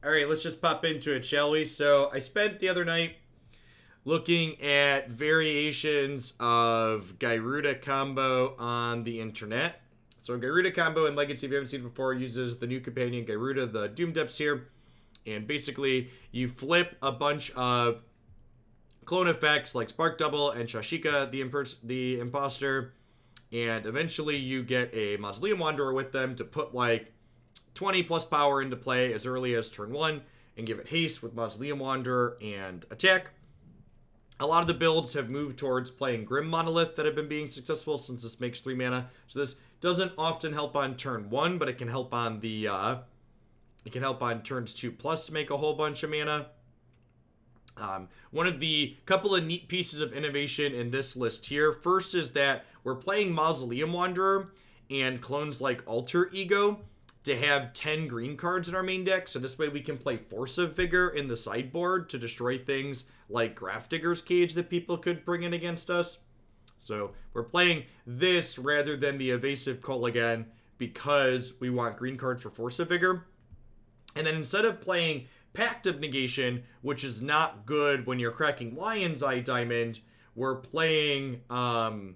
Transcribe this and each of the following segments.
All right, let's just pop into it, shall we? So I spent the other night looking at variations of Gyruda combo on the internet. So Gyruda combo in Legacy, if you haven't seen it before, uses the new companion Gyruda, the Doom Seer. And basically, you flip a bunch of clone effects like Spark Double and Sakashima the Impostor. And eventually you get a Maelstrom Wanderer with them to put like 20 plus power into play as early as turn 1 and give it haste with Maelstrom Wanderer and attack. A lot of the builds have moved towards playing Grim Monolith that have been being successful since this makes 3 mana. So this doesn't often help on turn 1, but it can help on the turns 2 plus to make a whole bunch of mana. One of the couple of neat pieces of innovation in this list here. First is that we're playing Maelstrom Wanderer and clones like Alter Ego to have 10 green cards in our main deck. So this way we can play Force of Vigor in the sideboard to destroy things like Grafdigger's Cage that people could bring in against us. So we're playing this rather than the Evasive Kolaghan because we want green cards for Force of Vigor. And then instead of playing Pact of Negation, which is not good when you're cracking Lion's Eye Diamond, we're playing Leyline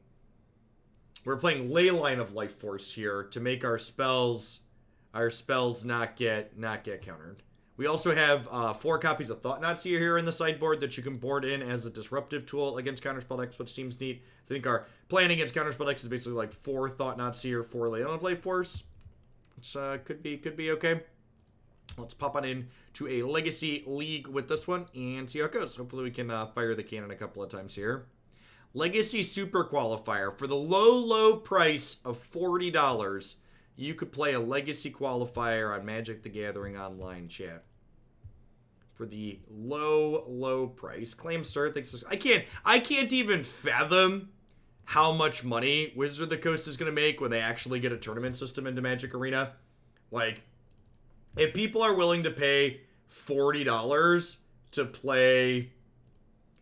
of Lifeforce here to make our spells not get countered. We also have 4 copies of Thought-Knot Seer here in the sideboard that you can board in as a disruptive tool against counterspell decks, which teams need. I think our plan against counterspell decks is basically like 4 Thought-Knot Seer, 4 Leyline of Lifeforce, which could be okay. Let's pop on in to a Legacy League with this one and see how it goes. Hopefully we can fire the cannon a couple of times here. Legacy Super Qualifier. For the low price of $40, you could play a Legacy Qualifier on Magic the Gathering Online chat. For the low price. Clamster thinks I can't even fathom how much money Wizard of the Coast is going to make when they actually get a tournament system into Magic Arena. Like, if people are willing to pay $40 to play...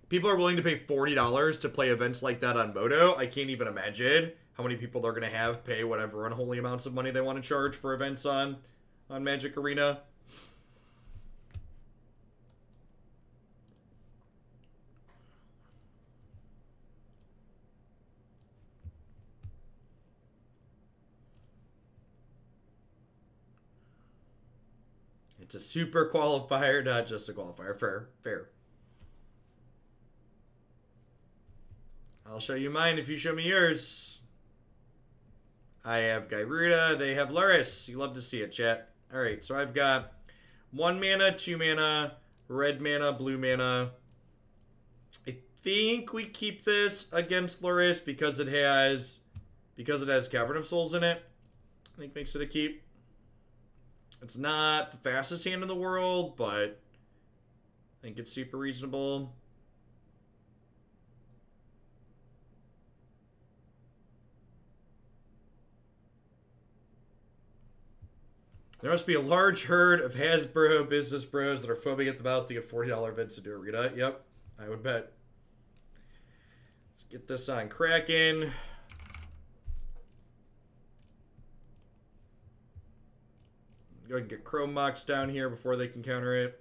People are willing to pay $40 to play events like that on Moto, I can't even imagine how many people they're going to have pay whatever unholy amounts of money they want to charge for events on Magic Arena. It's a super qualifier, not just a qualifier. Fair. I'll show you mine if you show me yours. I have Gyruda. They have Luris. You love to see it, chat. Alright, so I've got 1 mana, 2 mana, red mana, blue mana. I think we keep this against Luris because it has Cavern of Souls in it. I think makes it a keep. It's not the fastest hand in the world, but I think it's super reasonable. There must be a large herd of Hasbro business bros that are foaming at the mouth to get $40 events to do arena. Yep, I would bet. Let's get this on Kraken. Go ahead and get Chrome Mox down here before they can counter it.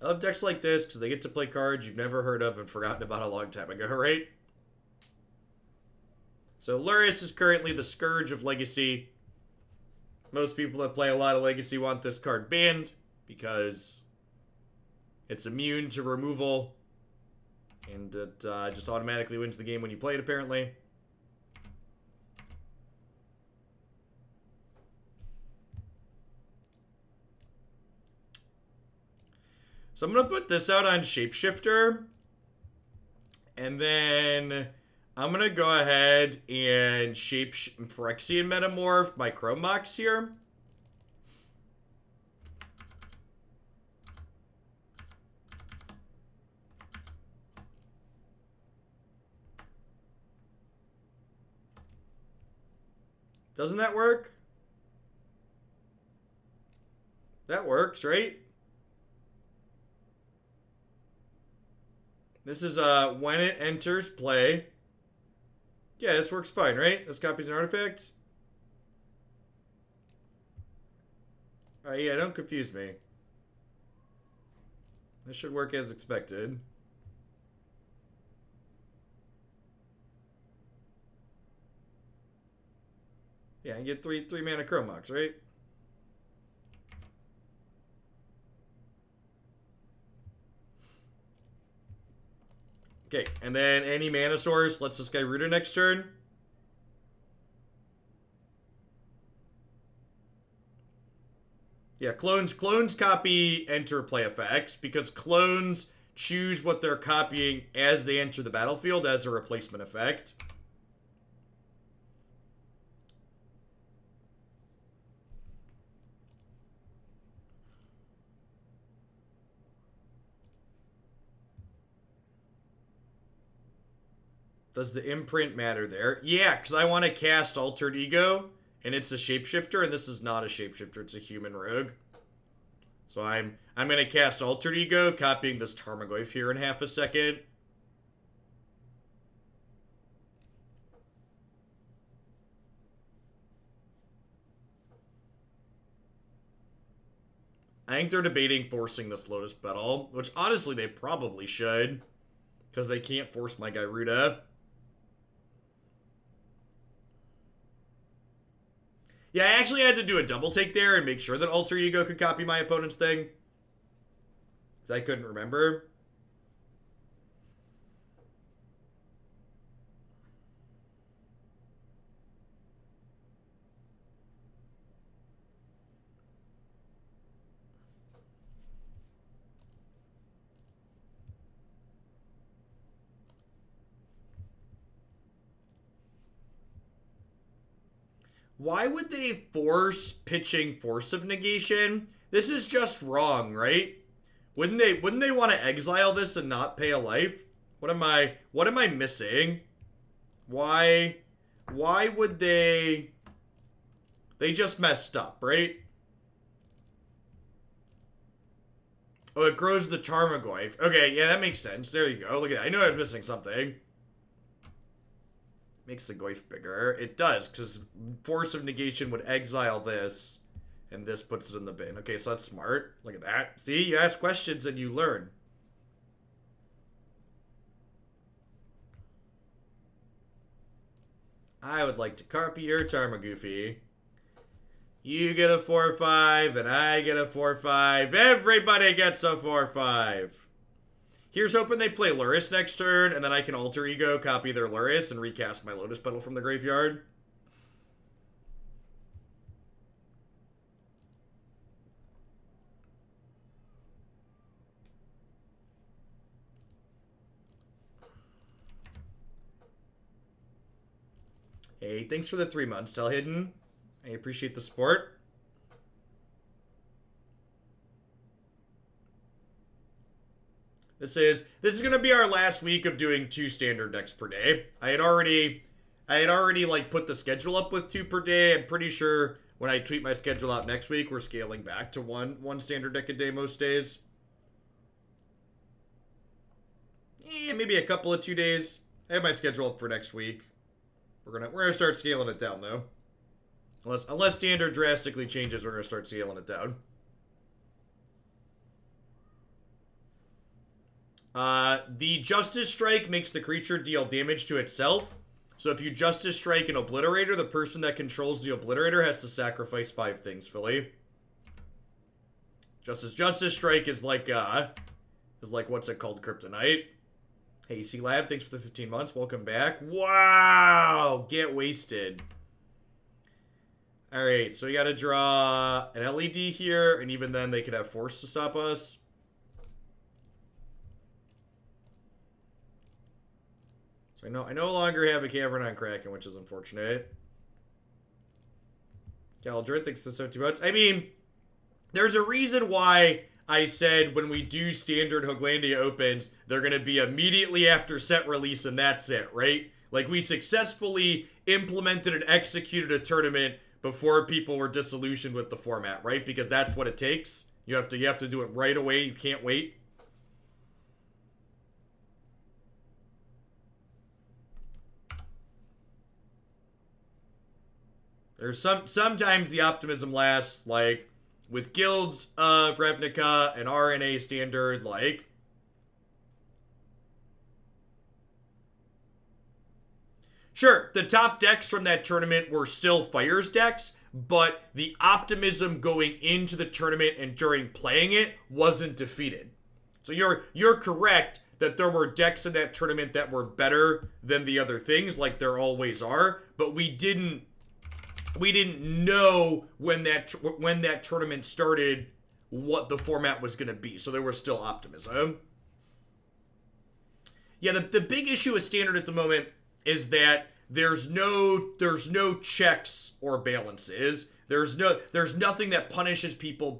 I love decks like this because they get to play cards you've never heard of and forgotten about a long time ago, right? So Luris is currently the scourge of Legacy. Most people that play a lot of Legacy want this card banned because it's immune to removal and it just automatically wins the game when you play it, apparently. So I'm going to put this out on Shapeshifter And then I'm going to go ahead and shape Phyrexian Metamorph my Chrome Mox here. Doesn't that work? That works, right? This is when it enters play. Yeah, this works fine, right? This copies an artifact. Alright, yeah, don't confuse me. This should work as expected. Yeah, I get three mana Chrome Mox, right? Okay, and then any mana source lets us Gyruda next turn. Yeah, clones copy enter play effects because clones choose what they're copying as they enter the battlefield as a replacement effect. Does the imprint matter there? Yeah, because I want to cast Altered Ego, and it's a shapeshifter, and this is not a shapeshifter, it's a human rogue. So I'm going to cast Altered Ego, copying this Tarmogoyf here in half a second. I think they're debating forcing this Lotus Petal, which honestly they probably should, because they can't force my Gyruda. Yeah, I actually had to do a double take there and make sure that Alter Ego could copy my opponent's thing. Because I couldn't remember. Why would they force pitching Force of Negation? This is just wrong, right? Wouldn't they want to exile this and not pay a life? What am I missing? Why would they just messed up, right? Oh, it grows the Tarmogoyf. Okay, yeah, that makes sense. There you go. Look at that. I knew I was missing something. Makes the Goyf bigger. It does, because Force of Negation would exile this, and this puts it in the bin. Okay, so that's smart. Look at that. See, you ask questions and you learn. I would like to copy your Tarmogoofy. You get a 4/5, and I get a 4/5. Everybody gets a 4/5. Here's hoping they play Lurrus next turn, and then I can Alter Ego, copy their Lurrus, and recast my Lotus Petal from the graveyard. Hey, thanks for the 3 months, Tell Hidden. I appreciate the support. This is gonna be our last week of doing 2 standard decks per day. I had already like put the schedule up with 2 per day. I'm pretty sure when I tweet my schedule out next week, we're scaling back to one standard deck a day most days. Maybe a couple of 2 days. I have my schedule up for next week. We're gonna start scaling it down though. Unless standard drastically changes, we're gonna start scaling it down. The Justice Strike makes the creature deal damage to itself. So if you Justice Strike an Obliterator, the person that controls the Obliterator has to sacrifice 5 things, Philly. Justice Strike is like what's it called? Kryptonite. Hey, C-Lab, thanks for the 15 months. Welcome back. Wow! Get wasted. Alright, so we gotta draw an LED here, and even then they could have Force to stop us. So I no longer have a Cavern on Kraken, which is unfortunate. Galdred thinks this 70 votes. I mean, there's a reason why I said when we do standard Hoaglandia opens, they're going to be immediately after set release and that's it, right? Like, we successfully implemented and executed a tournament before people were disillusioned with the format, right? Because that's what it takes. You have to do it right away. You can't wait. There's sometimes the optimism lasts, like with Guilds of Ravnica and RNA standard, like sure, the top decks from that tournament were still Fire's decks, but the optimism going into the tournament and during playing it wasn't defeated. So you're correct that there were decks in that tournament that were better than the other things, like there always are, but we didn't know when that tournament started what the format was going to be. So there was still optimism. Yeah, the big issue with standard at the moment is that there's no checks or balances. There's nothing that punishes people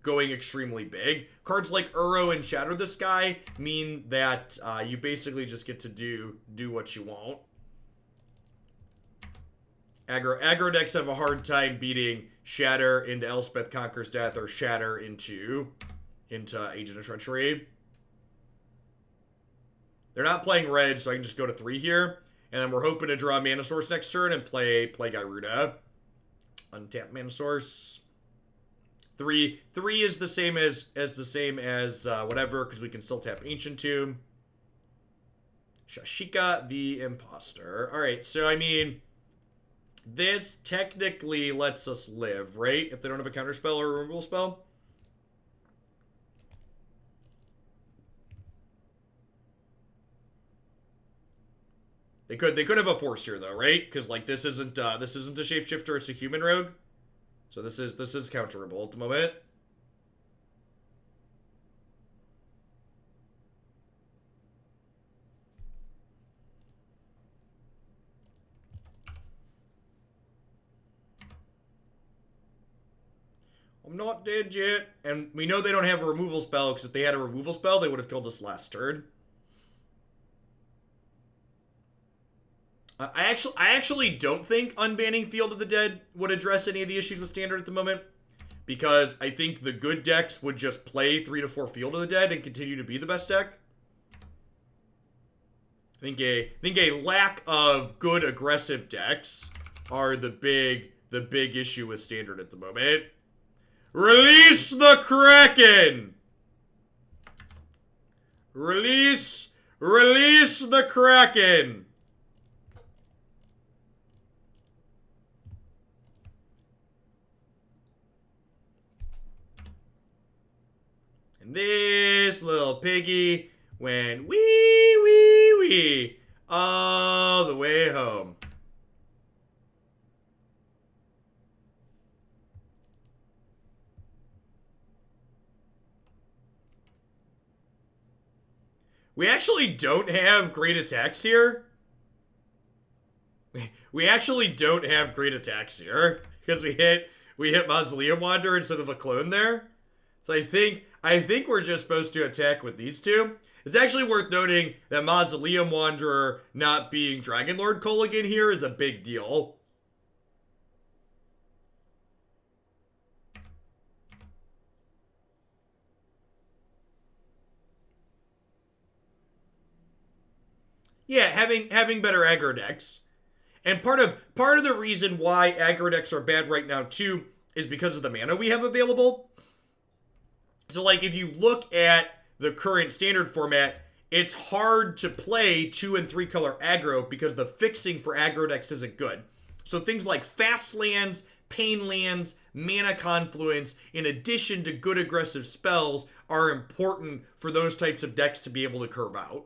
going extremely big. Cards like Uro and Shatter the Sky mean that you basically just get to do what you want. Aggro decks have a hard time beating Shatter into Elspeth Conquers Death or Shatter into Agent of Treachery. They're not playing red, so I can just go to 3 here. And then we're hoping to draw Mana Source next turn and play Gyruda. Untap Mana Source. 3 is the same as whatever, because we can still tap Ancient Tomb. Sakashima the Impostor. Alright, so I mean, this technically lets us live, right? If they don't have a counterspell or a removal spell. They could have a force here though, right? Because like this isn't a shapeshifter, it's a human rogue. So this is counterable at the moment. I'm not dead yet. And we know they don't have a removal spell, because if they had a removal spell, they would have killed us last turn. I actually don't think unbanning Field of the Dead would address any of the issues with Standard at the moment, because I think the good decks would just play 3 to 4 Field of the Dead and continue to be the best deck. I think a lack of good aggressive decks are the big issue with Standard at the moment. Release the Kraken! Release the Kraken! And this little piggy went wee wee wee all the way home. We actually don't have great attacks here. We actually don't have great attacks here because we hit Maelstrom Wanderer instead of a clone there. So I think we're just supposed to attack with these two. It's actually worth noting that Maelstrom Wanderer not being Dragonlord Kolaghan here is a big deal. Yeah, having better aggro decks. And part of the reason why aggro decks are bad right now too is because of the mana we have available. So like if you look at the current standard format, it's hard to play 2 and 3 color aggro because the fixing for aggro decks isn't good. So things like fast lands, pain lands, mana confluence, in addition to good aggressive spells, are important for those types of decks to be able to curve out.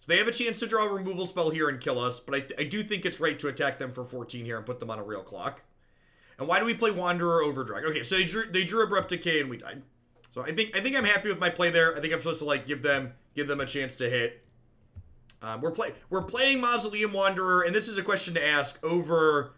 So they have a chance to draw a removal spell here and kill us, but I do think it's right to attack them for 14 here and put them on a real clock. And why do we play Wanderer over Dragon? Okay, so they drew Abrupt Decay and we died. So I think I'm happy with my play there. I think I'm supposed to like give them a chance to hit. We're playing Maelstrom Wanderer, and this is a question to ask over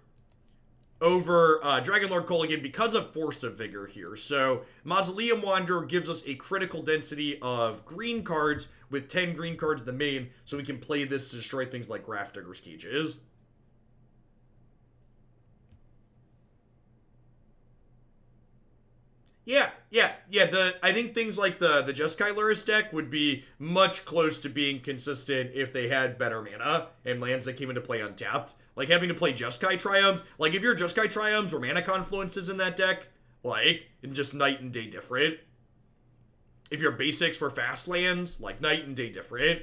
Dragon Lord Kolaghan because of Force of Vigor here. So Maelstrom Wanderer gives us a critical density of green cards with 10 green cards in the main, so we can play this to destroy things like Grafdigger's Cages. Yeah. I think things like the Jeskai Luris deck would be much close to being consistent if they had better mana and lands that came into play untapped. Like having to play Jeskai Triumphs. Like if your Jeskai Triumphs or Mana Confluences in that deck, like, and just night and day different. If your basics were fast lands, like night and day different.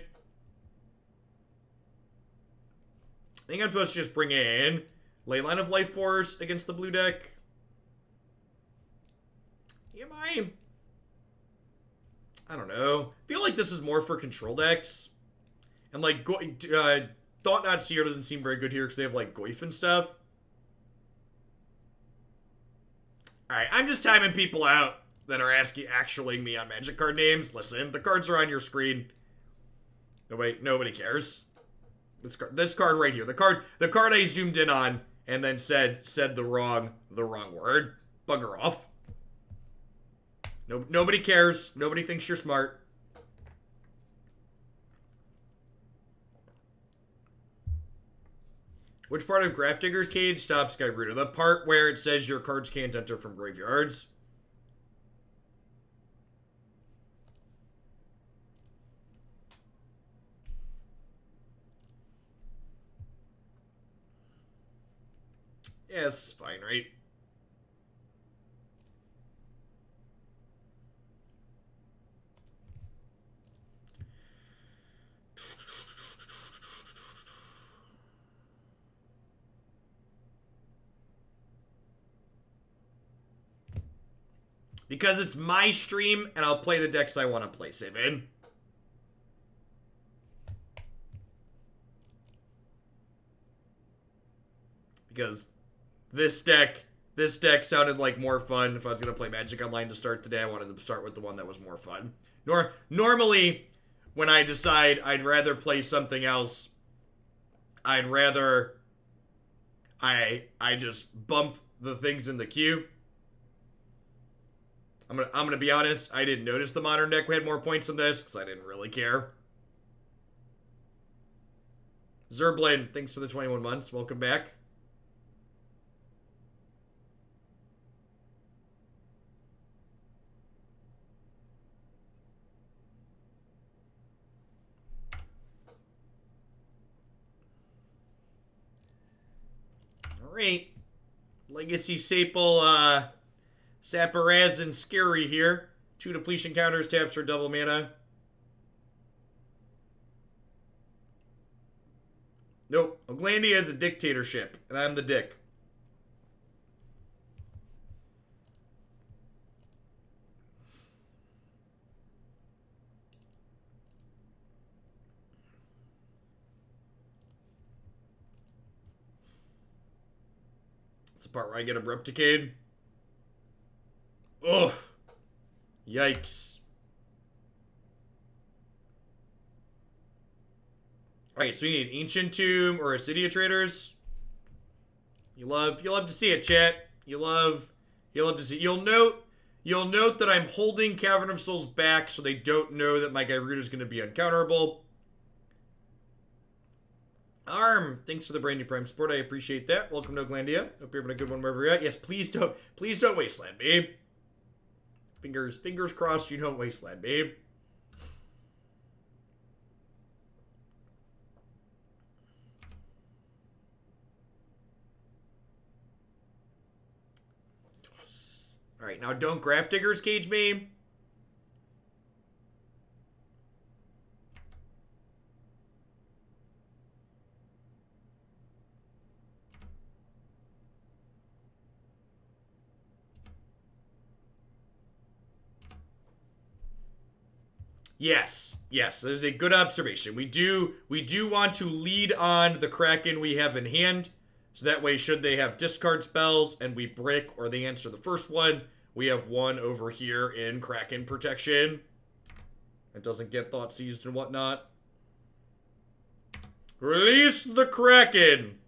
I think I'm supposed to just bring in Leyline of Lifeforce against the blue deck. Am I don't know. I feel like this is more for control decks. And like, Thought-Knot Seer doesn't seem very good here because they have like Goyf and stuff. Alright, I'm just timing people out that are actually me on Magic card names. Listen, the cards are on your screen. Nobody cares. This card right here. The card I zoomed in on and then said the wrong word. Bugger off. Nobody cares. Nobody thinks you're smart. Which part of Grafdigger's Cage stops Gyruda? The part where it says your cards can't enter from graveyards. Yeah, it's fine, right? Because it's my stream, and I'll play the decks I want to play, Savin. Because this deck sounded like more fun. If I was going to play Magic Online to start today, I wanted to start with the one that was more fun. Normally, when I decide I'd rather play something else, I just bump the things in the queue. I'm gonna be honest, I didn't notice the modern deck had more points than this, because I didn't really care. Zerblin, thanks for the 21 months. Welcome back. Alright. Legacy Staple, Saprazzan Skerry here. 2 depletion counters, taps for double mana. Nope. Oglandia is a dictatorship, and I'm the dick. That's the part where I get Abrupticade. Ugh. Yikes. Alright, so we need an Ancient Tomb or a City of Traitors. You love to see it, chat. You love to see. You'll note that I'm holding Cavern of Souls back so they don't know that my Gyruda is going to be uncounterable. Arm, thanks for the brand new Prime support. I appreciate that. Welcome to Oglandia. Hope you're having a good one wherever you're at. Yes, please don't wasteland me. Fingers crossed you don't wasteland me. Alright, now don't Grafdigger's Cage me. Yes, that is a good observation. We do want to lead on the Kraken we have in hand, so that way should they have discard spells and we brick or they answer the first one, we have one over here in Kraken protection. It doesn't get thought seized and whatnot. Release the Kraken!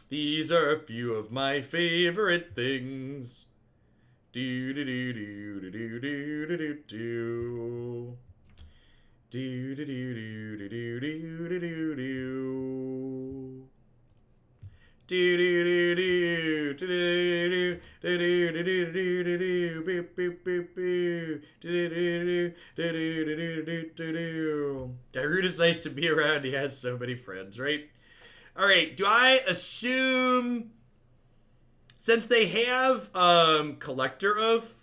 These are a few of my favorite things. Do do do do do do do do do do. Do do do do do do do do do do. Do do do do do do do do do do do do boop boop boop boop do do do do do do do do. Gyruda's nice to be around. He has so many friends, right? All right. Do I assume since they have Collector of,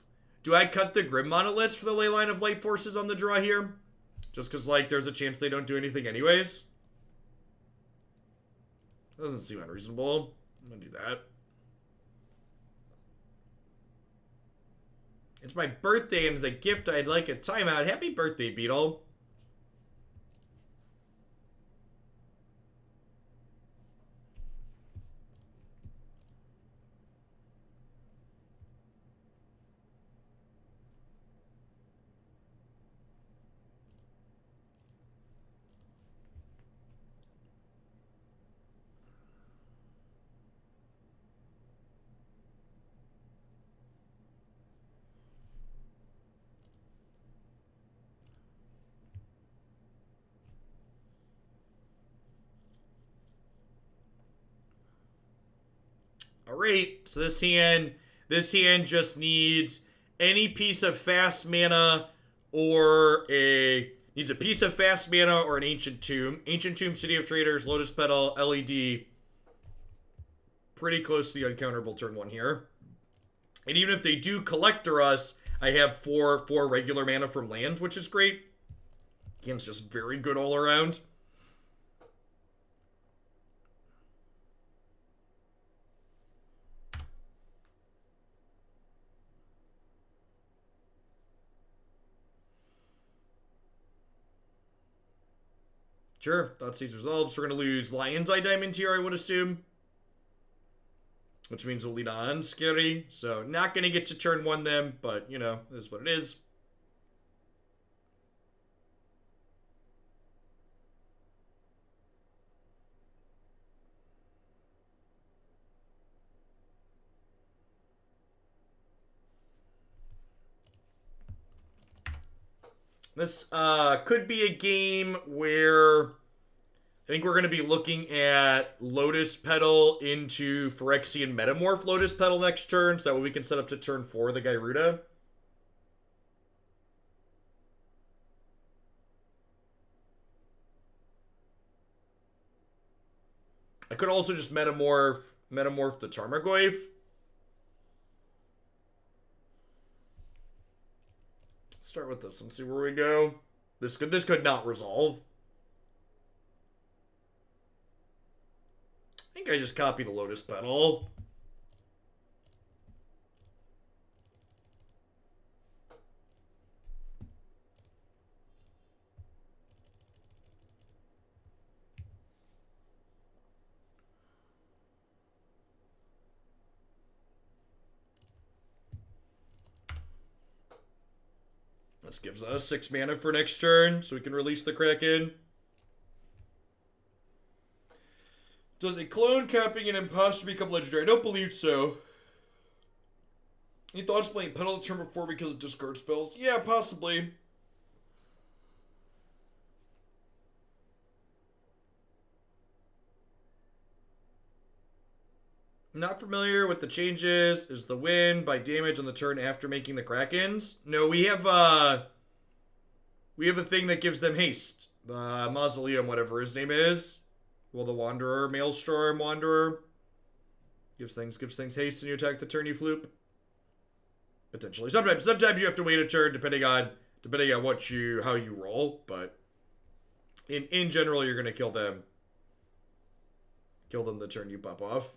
do I cut the Grim Monolith for the Leyline of Lifeforces on the draw here? Just because, like, there's a chance they don't do anything anyways. Doesn't seem unreasonable. I'm gonna do that. It's my birthday and as a gift I'd like a timeout. Happy birthday, Beetle. Alright, so this hand just needs any piece of fast mana or needs a piece of fast mana or an Ancient Tomb. Ancient Tomb, City of Traitors, Lotus Petal, LED. Pretty close to the uncounterable turn 1 here. And even if they do Collector us, I have four regular mana from lands, which is great. Again, it's just very good all around. Sure, Thought-Knot resolves. We're going to lose Lion's Eye Diamond here, I would assume. Which means we'll lead on Skerry. So, not going to get to turn 1 then, but, you know, this is what it is. This could be a game where I think we're going to be looking at Lotus Petal into Phyrexian Metamorph Lotus Petal next turn, so that way we can set up to turn 4 the Gyruda. I could also just Metamorph the Tarmogoyf. Start with this and see where we go. This could not resolve. I think I just copy the Lotus Petal. This gives us 6 mana for next turn, so we can release the Kraken. Does a clone capping an imposter become legendary? I don't believe so. Any thoughts playing Petal the turn before because of discard spells? Yeah, possibly. Not familiar with the changes. Is the win by damage on the turn after making the Krakens? No, we have a thing that gives them haste. The Mausoleum, whatever his name is. Well, the Wanderer, Maelstrom Wanderer. Gives things haste and you attack the turn you floop. Potentially. Sometimes you have to wait a turn depending on depending on how you roll, but in general, you're gonna kill them. Kill them the turn you pop off.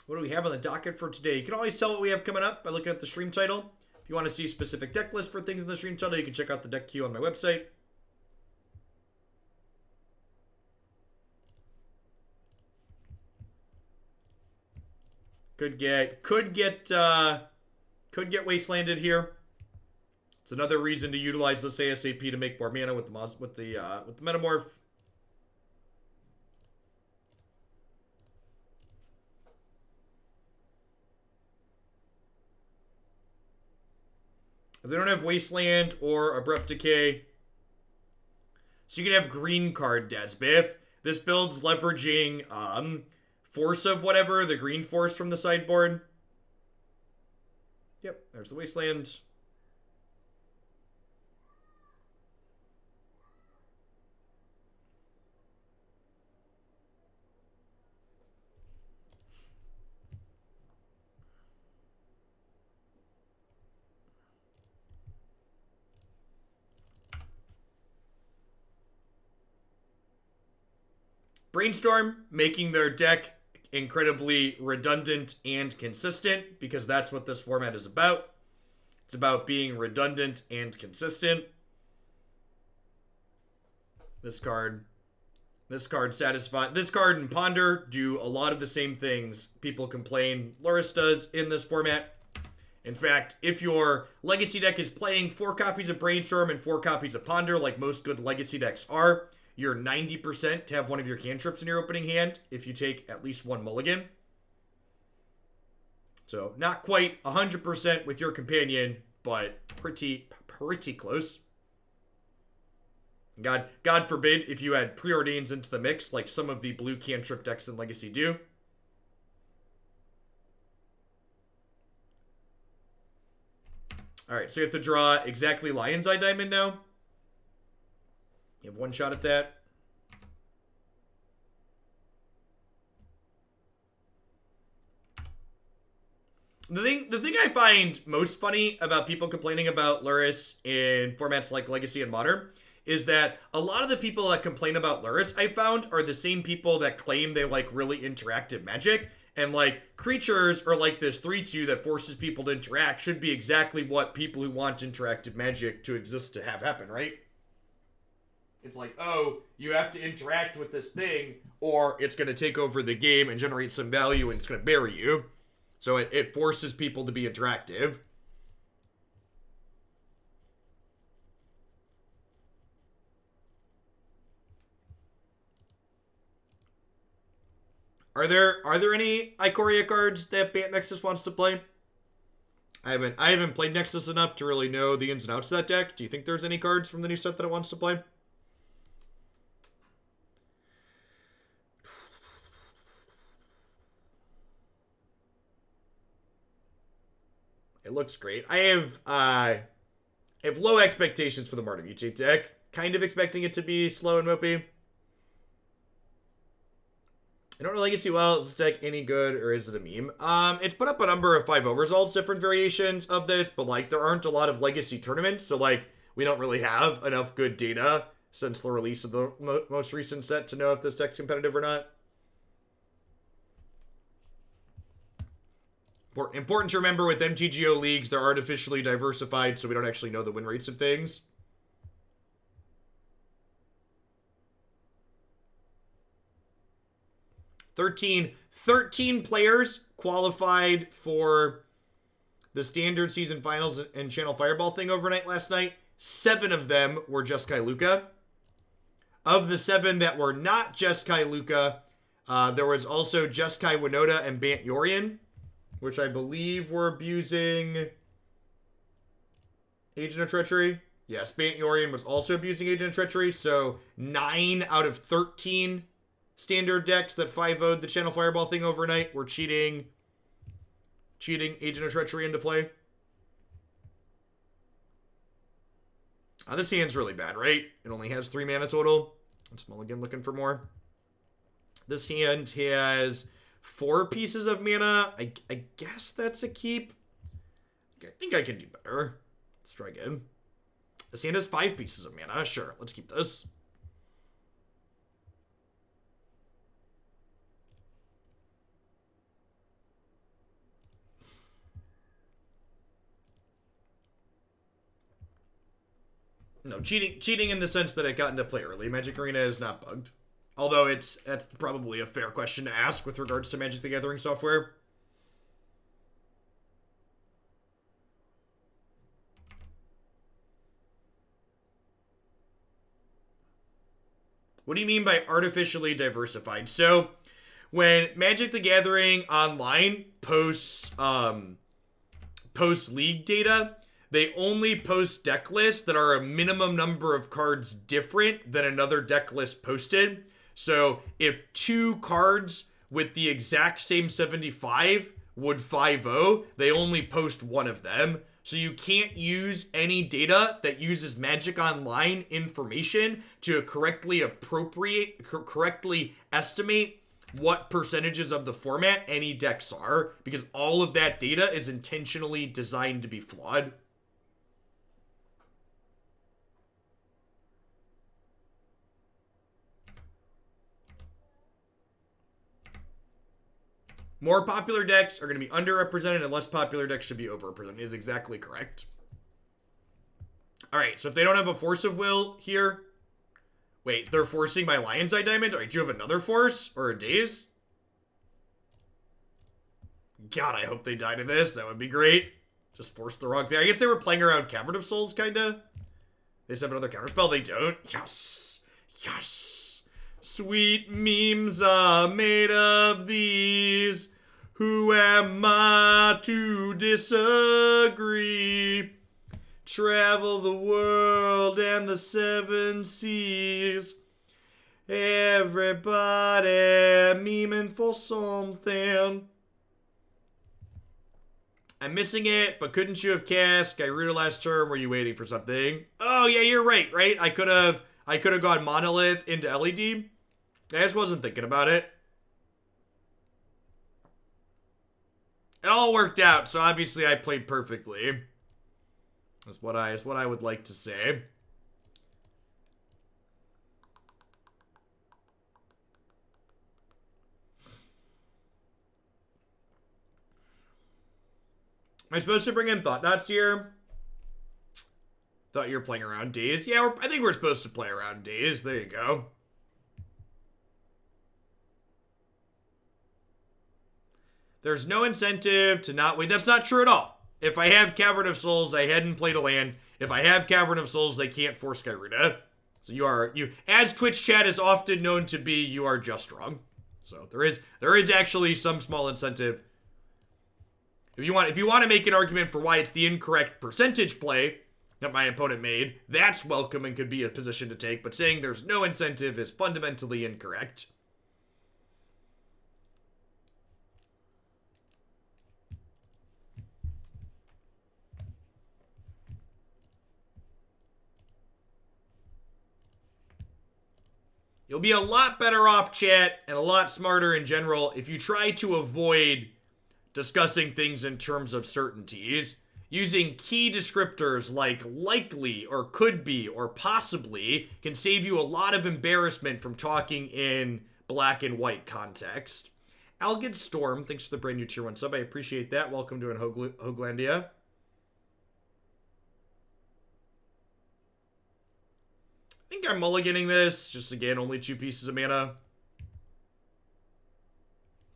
What do we have on the docket for today? You can always tell what we have coming up by looking at the stream title. If you want to see specific deck lists for things in the stream title, you can check out the deck queue on my website. Could get wastelanded here. It's another reason to utilize this ASAP to make more mana with the Metamorph. If they don't have Wasteland or Abrupt Decay, so you can have green card Desbith. This build's leveraging Force of whatever, the green Force from the sideboard. Yep, there's the Wasteland. Brainstorm, making their deck incredibly redundant and consistent, because that's what this format is about. It's about being redundant and consistent. This card and Ponder do a lot of the same things people complain Luris does in this format. In fact, if your Legacy deck is playing 4 copies of Brainstorm and 4 copies of Ponder, like most good Legacy decks are, you're 90% to have one of your cantrips in your opening hand if you take at least one mulligan. So not quite 100% with your companion, but pretty close. God forbid if you add Preordains into the mix, like some of the blue cantrip decks in Legacy do. Alright, so you have to draw exactly Lion's Eye Diamond now. You have one shot at that. The thing I find most funny about people complaining about Luris in formats like Legacy and Modern is that a lot of the people that complain about Luris, I found, are the same people that claim they like really interactive Magic. And like creatures are like this 3/2 that forces people to interact should be exactly what people who want interactive Magic to exist to have happen, right? It's like, oh, you have to interact with this thing, or it's going to take over the game and generate some value, and it's going to bury you. So it forces people to be interactive. Are there any Ikoria cards that Bant Nexus wants to play? I haven't played Nexus enough to really know the ins and outs of that deck. Do you think there's any cards from the new set that it wants to play? It looks great. I have low expectations for the Martavice deck. Kind of expecting it to be slow and mopey. I don't really get to see, well, is this deck any good or is it a meme? It's put up a number of 5-0 results, different variations of this, but like there aren't a lot of Legacy tournaments, so like we don't really have enough good data since the release of the most recent set to know if this deck's competitive or not. Important to remember with MTGO leagues, they're artificially diversified, so we don't actually know the win rates of things. Thirteen players qualified for the standard season finals and Channel Fireball thing overnight last night. 7 of them were Jeskai Luka. Of the 7 that were not Jeskai Luka, there was also Jeskai Winota and Bant Yorian, which I believe were abusing Agent of Treachery. Yeah, Spanturian was also abusing Agent of Treachery, so 9 out of 13 standard decks that 5-0'd the Channel Fireball thing overnight were cheating Agent of Treachery into play. This hand's really bad, right? It only has 3 mana total. It's Mulligan looking for more. This hand has 4 pieces of mana. I guess that's a keep. I think I can do better. Let's try again. This hand has 5 pieces of mana. Sure, let's keep this. No, cheating in the sense that it got into play early. Magic Arena is not bugged. Although that's probably a fair question to ask with regards to Magic the Gathering software. What do you mean by artificially diversified? So, when Magic the Gathering Online posts league data, they only post deck lists that are a minimum number of cards different than another deck list posted. So if 2 cards with the exact same 75 would 5-0, they only post 1 of them. So you can't use any data that uses Magic Online information to correctly estimate what percentages of the format any decks are, because all of that data is intentionally designed to be flawed. More popular decks are going to be underrepresented and less popular decks should be overrepresented. Is exactly correct. Alright, so if they don't have a Force of Will here... Wait, they're forcing my Lion's Eye Diamond? Alright, do you have another Force? Or a Daze? God, I hope they die to this. That would be great. Just force the wrong thing. I guess they were playing around Cavern of Souls, kinda. They just have another counterspell. They don't. Yes! Yes! Sweet memes are made of these. Who am I to disagree? Travel the world and the 7 seas. Everybody memeing for something. I'm missing it, but couldn't you have cast Gyruda last turn? Were you waiting for something? Oh yeah, you're right, right? I could have gone Monolith into LED. I just wasn't thinking about it. It all worked out, so obviously I played perfectly. That's what I would like to say. Am I supposed to bring in Thought-Knot Seer? Thought you were playing around Daze. Yeah, I think we're supposed to play around Daze. There you go. There's no incentive to not wait. That's not true at all. If I have Cavern of Souls, I hadn't played a land. If I have Cavern of Souls, they can't force Gyruda. So you as Twitch chat is often known to be, you are just wrong. So there is actually some small incentive. If you want to make an argument for why it's the incorrect percentage play that my opponent made, that's welcome and could be a position to take. But saying there's no incentive is fundamentally incorrect. You'll be a lot better off, chat, and a lot smarter in general if you try to avoid discussing things in terms of certainties. Using key descriptors like likely or could be or possibly can save you a lot of embarrassment from talking in black and white context. Algid Storm, thanks for the brand new tier 1 sub. I appreciate that. Welcome to Hoaglandia. I think I'm mulliganing this. Just again, only 2 pieces of mana.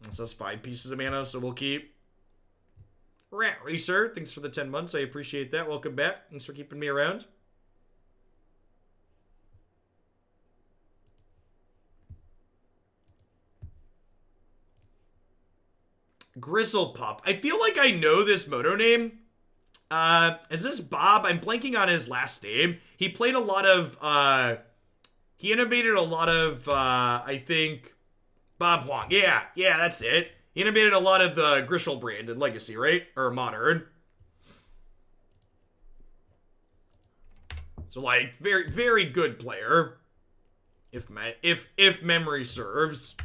It says 5 pieces of mana, so we'll keep. Rat Racer, thanks for the 10 months. I appreciate that. Welcome back. Thanks for keeping me around. Grizzle Pup. I feel like I know this moto name. Is this Bob? I'm blanking on his last name. He played a lot of, he innovated a lot of, I think, Bob Huang. Yeah, that's it. He innovated a lot of the Grishel brand in Legacy, right? Or Modern. So, like, very, very good player. If memory serves.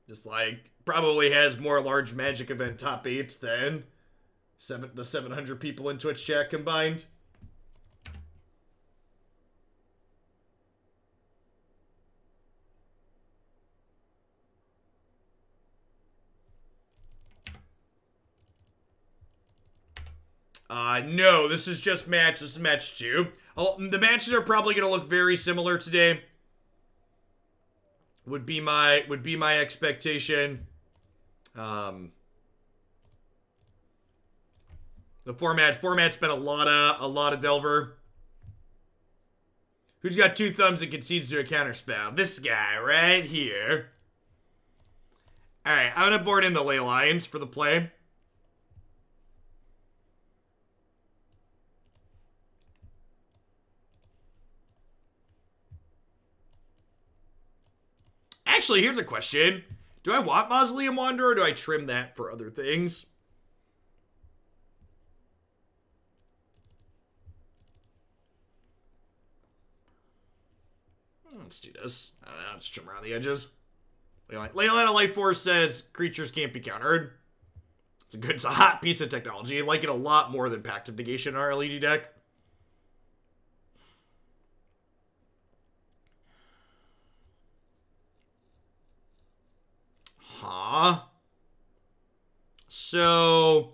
Just like probably has more large Magic event top 8s than the 700 people in Twitch chat combined. No, this is just match. This is match 2. The matches are probably going to look very similar today. Would be my expectation. The format's been a lot of Delver. Who's got 2 thumbs and concedes to a counterspell? This guy right here. All right, I'm gonna board in the ley lines for the play. Actually, here's a question. Do I want Maelstrom Wanderer or do I trim that for other things? Let's do this. Let's trim around the edges. Leyline of Lifeforce says creatures can't be countered. It's a hot piece of technology. I like it a lot more than Pact of Negation in our LED deck. Huh. So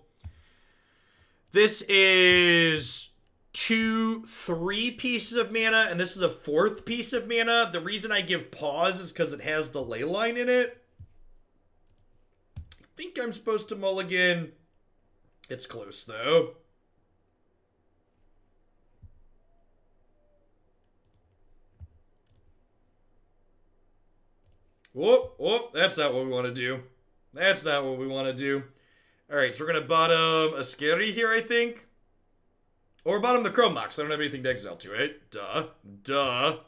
this is 3 pieces of mana, and this is a 4th piece of mana. The reason I give pause is because it has the ley line in it. I think I'm supposed to mulligan. It's close, though. Whoop, that's not what we want to do. That's not what we want to do. Alright, so we're going to bottom a Skerry here, I think. Or bottom the Chrome Mox. I don't have anything to exile to it. Duh.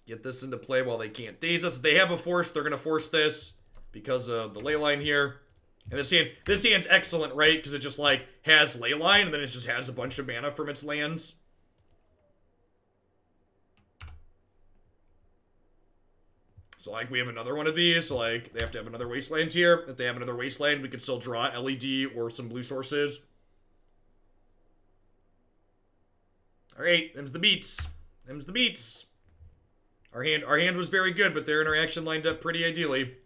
Get this into play while they can't daze us. If they have a force, they're going to force this because of the ley line here. And this hand's excellent, right? Because it just, like, has Leyline, and then it just has a bunch of mana from its lands. So, like, we have another one of these. So, like, they have to have another Wasteland here. If they have another Wasteland, we can still draw LED or some blue sources. Alright, them's the beats. Our hand was very good, but their interaction lined up pretty ideally.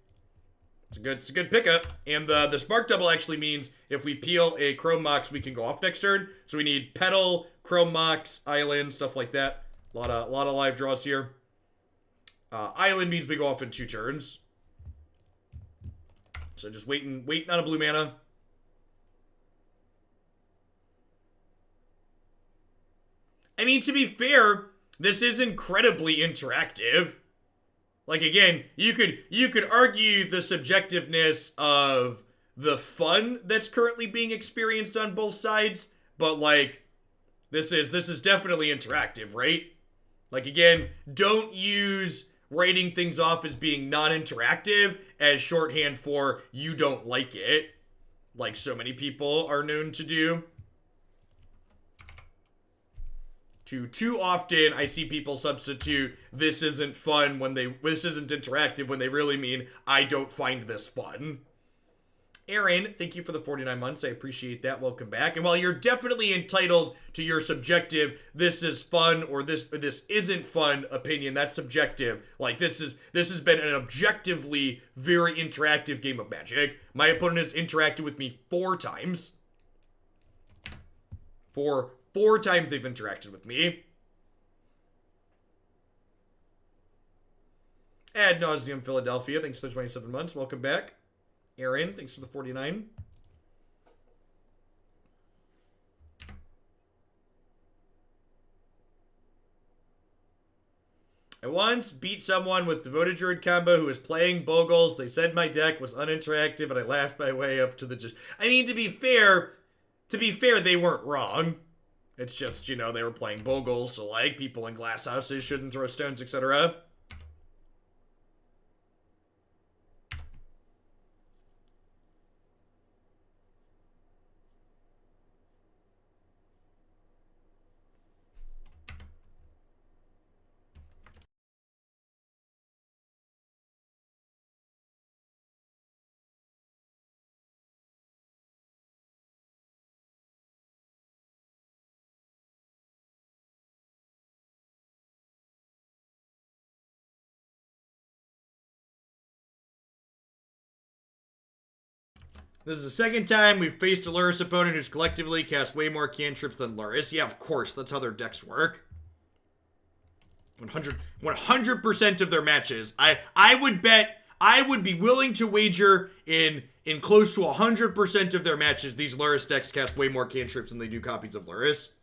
It's a good pickup. And the Spark Double actually means if we peel a Chrome Mox, we can go off next turn. So we need Petal, Chrome Mox, Island, stuff like that. A lot of live draws here. Island means we go off in 2 turns. So just waiting on a blue mana. I mean, to be fair, this is incredibly interactive. Like, again, you could argue the subjectiveness of the fun that's currently being experienced on both sides, but, like, this is definitely interactive, right? Like, again, don't use writing things off as being non-interactive as shorthand for you don't like it, like so many people are known to do. Too often, I see people substitute this isn't fun this isn't interactive when they really mean I don't find this fun. Aaron, thank you for the 49 months. I appreciate that. Welcome back. And while you're definitely entitled to your subjective this is fun or this isn't fun opinion, that's subjective. Like this has been an objectively very interactive game of Magic. My opponent has interacted with me 4 times. Four times they've interacted with me. Ad nauseum Philadelphia, thanks for the 27 months. Welcome back. Aaron, thanks for the 49. once beat someone with Devoted Druid combo who was playing Bogles. They said my deck was uninteractive, and I laughed my way up to the... I mean, to be fair, they weren't wrong. It's just, you know, they were playing Bogles, so, like, people in glass houses shouldn't throw stones, etc. This is the second time we've faced a Lurrus opponent who's collectively cast way more cantrips than Lurrus. Yeah, of course, that's how their decks work. 100% of their matches. I would be willing to wager in close to 100% of their matches, these Lurrus decks cast way more cantrips than they do copies of Lurrus.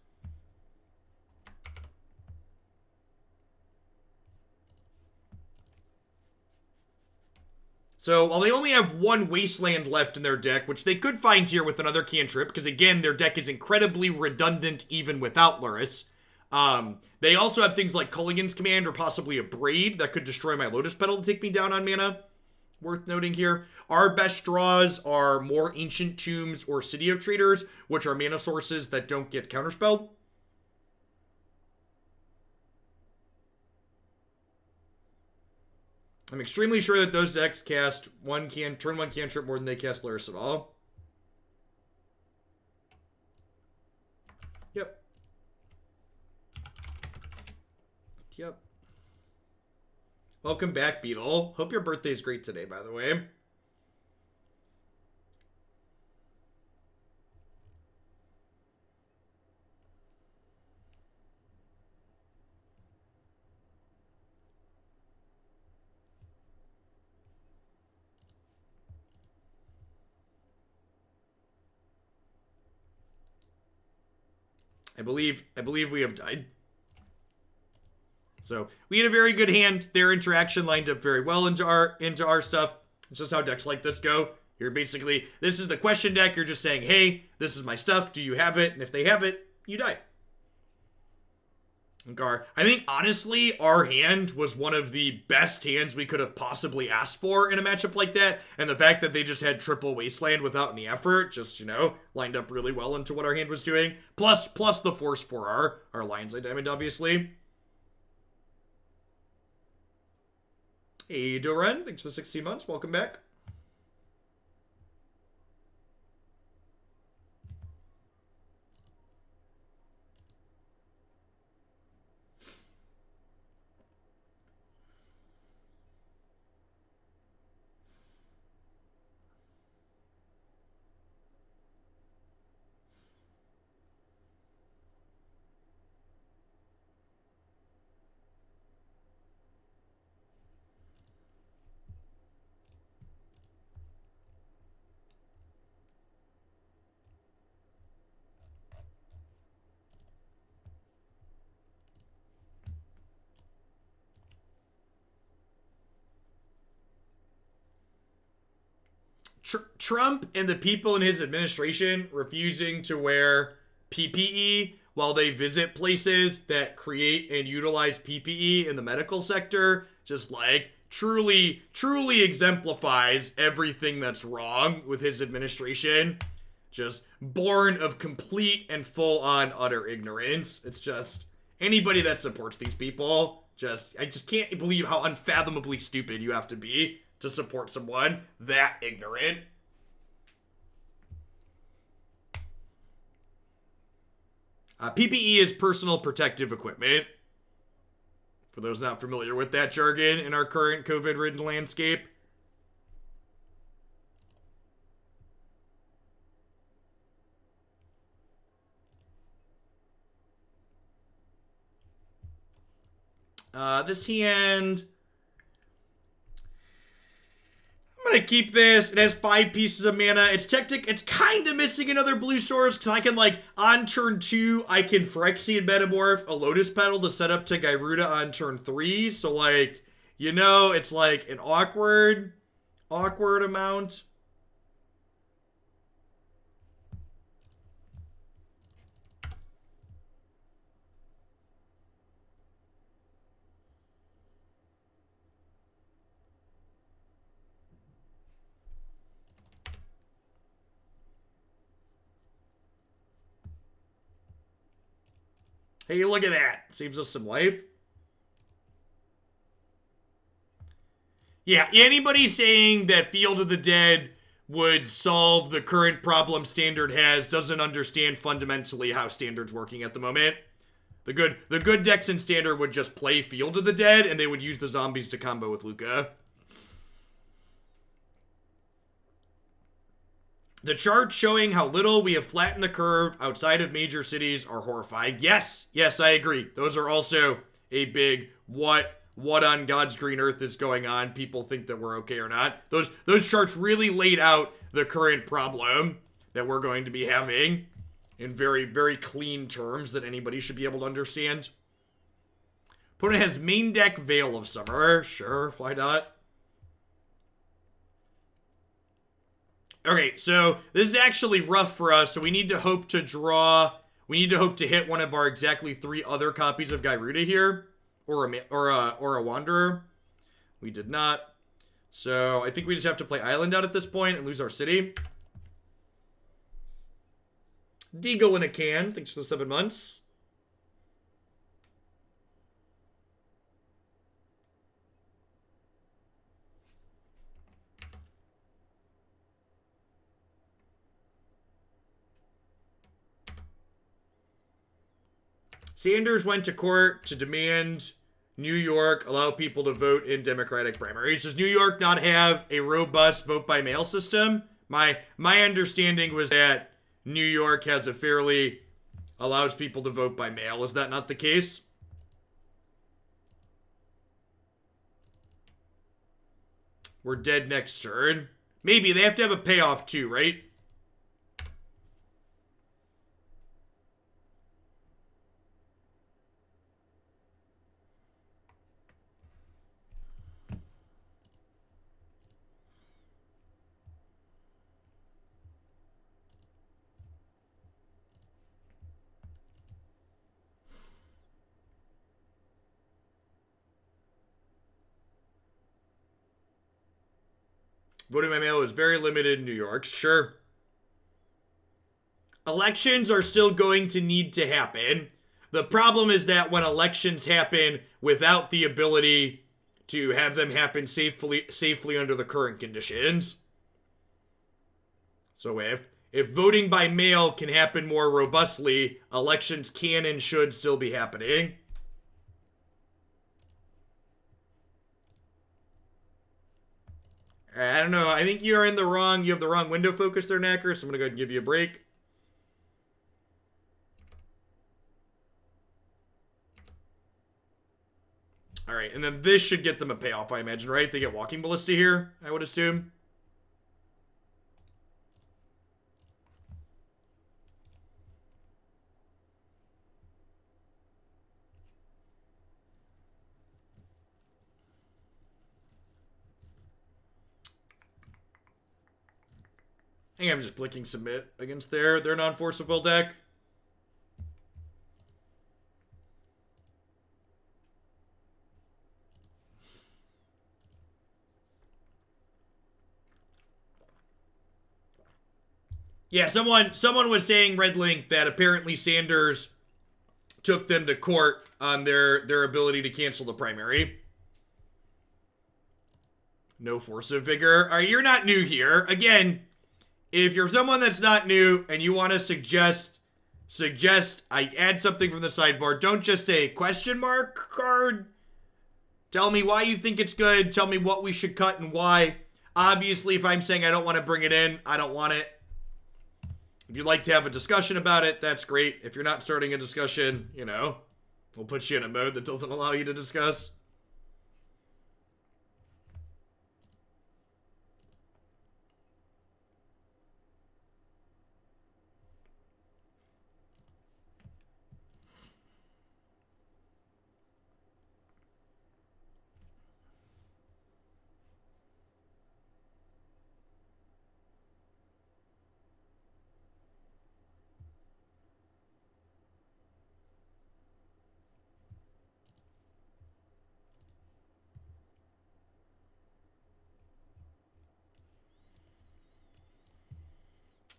So, while they only have one Wasteland left in their deck, which they could find here with another cantrip, because again, their deck is incredibly redundant even without Lurrus. They also have things like Culligan's Command or possibly a Braid that could destroy my Lotus Petal to take me down on mana. Worth noting here. Our best draws are more Ancient Tombs or City of Traitors, which are mana sources that don't get counterspelled. I'm extremely sure that those decks cast turn one cantrip more than they cast Lurrus at all. Yep. Yep. Welcome back, Beetle. Hope your birthday's great today, by the way. I believe we have died. So we had a very good hand. Their interaction lined up very well into our stuff. It's just how decks like this go. You're basically, this is the question deck. You're just saying, hey, this is my stuff. Do you have it? And if they have it, you die. Gar, I think honestly, our hand was one of the best hands we could have possibly asked for in a matchup like that. And the fact that they just had triple Wasteland without any effort, just, you know, lined up really well into what our hand was doing. Plus the Force for our Lion's Eye Diamond, obviously. Hey, Doran, thanks for the 16 months. Welcome back. Trump and the people in his administration refusing to wear PPE while they visit places that create and utilize PPE in the medical sector, just like truly exemplifies everything that's wrong with his administration. Just born of complete and full-on utter ignorance. It's just anybody that supports these people, I just can't believe how unfathomably stupid you have to be to support someone that ignorant. PPE is personal protective equipment. For those not familiar with that jargon in our current COVID-ridden landscape. This hand... I'm gonna keep this. It has 5 pieces of mana. It's kind of missing another blue source, because I can, like, on turn 2, I can Phyrexian Metamorph a Lotus Petal to set up to Gyruda on turn 3. So, like, you know, it's like an awkward amount. Hey, look at that. Saves us some life. Yeah, anybody saying that Field of the Dead would solve the current problem Standard has doesn't understand fundamentally how Standard's working at the moment. The good decks in Standard would just play Field of the Dead, and they would use the zombies to combo with Luca. The charts showing how little we have flattened the curve outside of major cities are horrifying. Yes, I agree. Those are also a big what on God's green earth is going on. People think that we're okay or not. Those charts really laid out the current problem that we're going to be having in very, very clean terms that anybody should be able to understand. Opponent has main deck Veil of Summer. Sure, why not? Okay, so this is actually rough for us, so we need to hope to draw. We need to hope to hit one of our exactly 3 other copies of Gyruda here, or a Wanderer. We did not. So I think we just have to play Island out at this point and lose our city. Deagle in a can. Thanks for the 7 months. Sanders went to court to demand New York allow people to vote in Democratic primaries. Does New York not have a robust vote by mail system? My understanding was that New York has allows people to vote by mail. Is that not the case? We're dead next turn. Maybe they have to have a payoff too, right? Voting by mail is very limited in New York. Sure. Elections are still going to need to happen. The problem is that when elections happen without the ability to have them happen safely under the current conditions. So if voting by mail can happen more robustly, elections can and should still be happening. I don't know. I think you have the wrong window focus there, Knacker, so I'm going to go ahead and give you a break. All right, and then this should get them a payoff, I imagine, right? They get Walking Ballista here, I would assume. I think I'm just clicking submit against their non-Force of Will deck. Yeah, someone was saying, Red Link, that apparently Sanders took them to court on their ability to cancel the primary. No Force of Vigor. All right, you're not new here. Again, if you're someone that's not new and you want to suggest I add something from the sidebar, don't just say question mark card. Tell me why you think it's good. Tell me what we should cut and why. Obviously, if I'm saying I don't want to bring it in, I don't want it. If you'd like to have a discussion about it, that's great. If you're not starting a discussion, you know, we'll put you in a mode that doesn't allow you to discuss.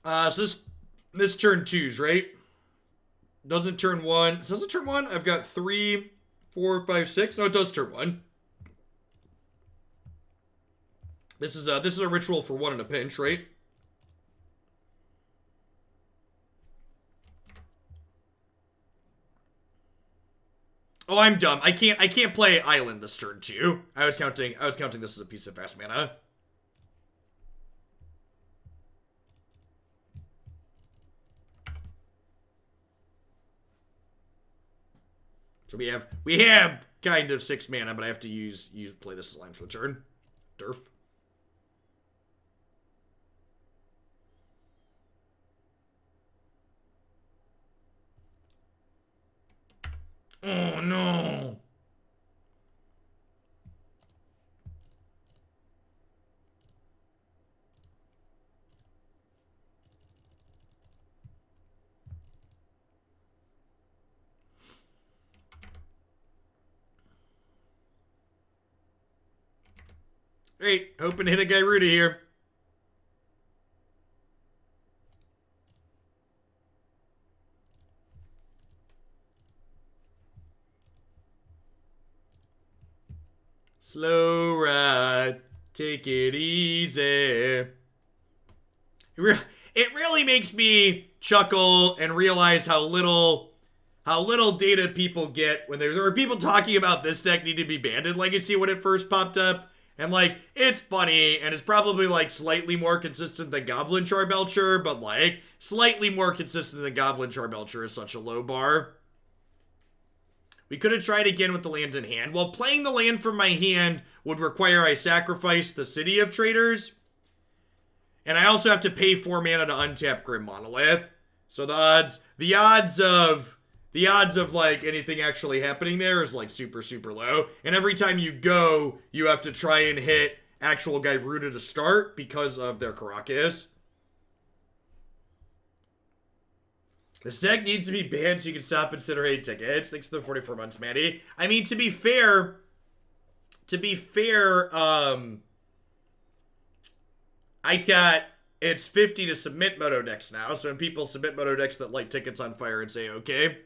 So this turn 2's, right? Doesn't turn 1. Does it turn 1? I've got 3, 4, 5, 6. No, it does turn 1. This is a ritual for 1 in a pinch, right? Oh, I'm dumb. I can't play Island this turn 2. I was counting this as a piece of fast mana. So we have kind of 6 mana, but I have to play this as line for the turn. Durf. Oh no. Great, hoping to hit a Gyruda here. Slow ride, take it easy. It really makes me chuckle and realize how little data people get when there were people talking about this deck need to be banned in Legacy when it first popped up. And, like, it's funny, and it's probably, like, slightly more consistent than Goblin Charbelcher, but, like, slightly more consistent than Goblin Charbelcher is such a low bar. We could have tried again with the land in hand. Well, playing the land from my hand would require I sacrifice the City of Traitors. And I also have to pay 4 mana to untap Grim Monolith. So the odds of like anything actually happening there is like super, super low. And every time you go, you have to try and hit actual Gyruda to start because of their Karakas. This deck needs to be banned so you can stop considering tickets. Thanks for the 44 months, Maddie. I mean, to be fair, it's 50 to submit moto decks now. So when people submit moto decks that light tickets on fire and say, okay.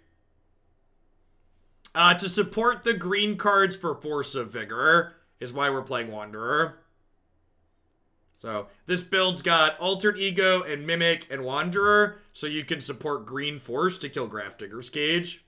To support the green cards for Force of Vigor is why we're playing Wanderer. So this build's got Altered Ego and Mimic and Wanderer, so you can support green Force to kill Grafdigger's Cage.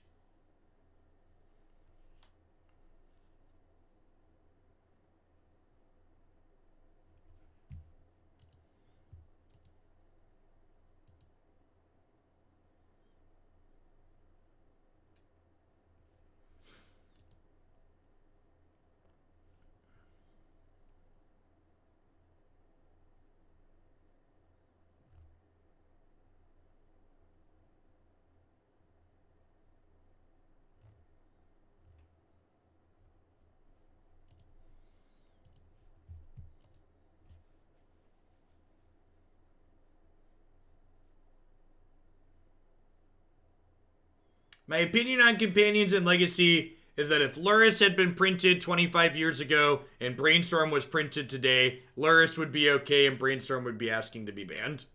My opinion on Companions and Legacy is that if Lurrus had been printed 25 years ago and Brainstorm was printed today, Lurrus would be okay and Brainstorm would be asking to be banned.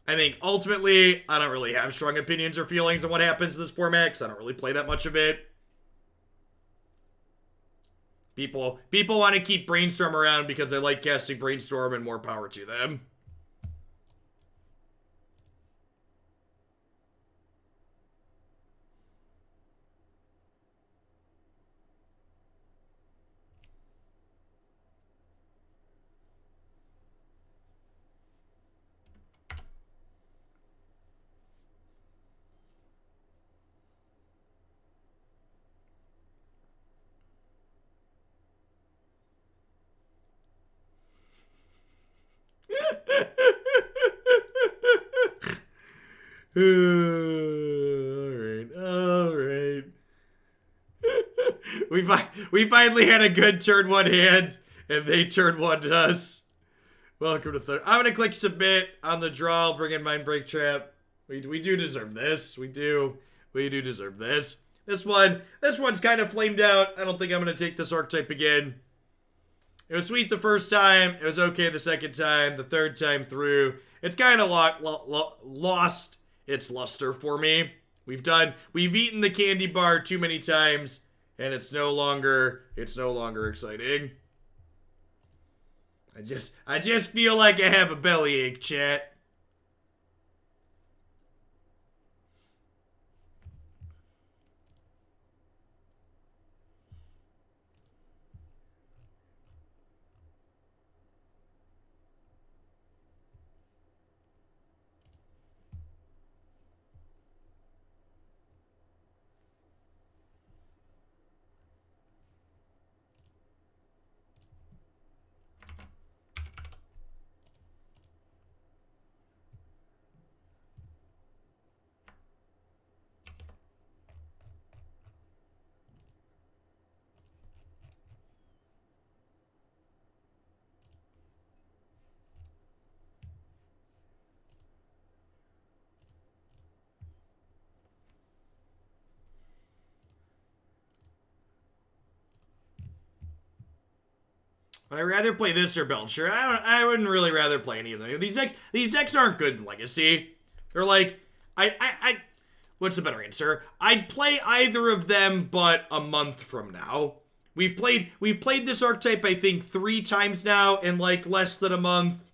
I think ultimately, I don't really have strong opinions or feelings on what happens in this format because I don't really play that much of it. People want to keep Brainstorm around because they like casting Brainstorm and more power to them. All right. We finally had a good turn 1 hand, and they turned 1 to us. Welcome to third. I'm gonna click submit on the draw. I'll bring in Mindbreak Trap. We do deserve this. We do deserve this. This one's kind of flamed out. I don't think I'm gonna take this archetype again. It was sweet the first time. It was okay the second time. The third time through, it's kind of lost its luster for me. We've eaten the candy bar too many times, and it's no longer exciting. I just feel like I have a bellyache, chat. Would I rather play this or Belcher? I wouldn't really rather play any of them. These decks aren't good in Legacy. They're like, what's a better answer? I'd play either of them, but a month from now. We've played this archetype, I think, 3 times now in like less than a month.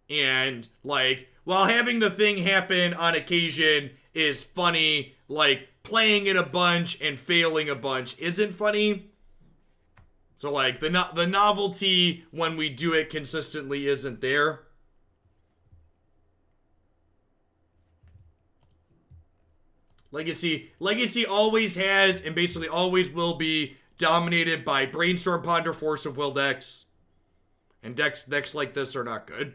And like, while having the thing happen on occasion is funny, like playing it a bunch and failing a bunch isn't funny. So like the novelty when we do it consistently isn't there. Legacy always has and basically always will be dominated by Brainstorm Ponder Force of Will decks. And decks like this are not good.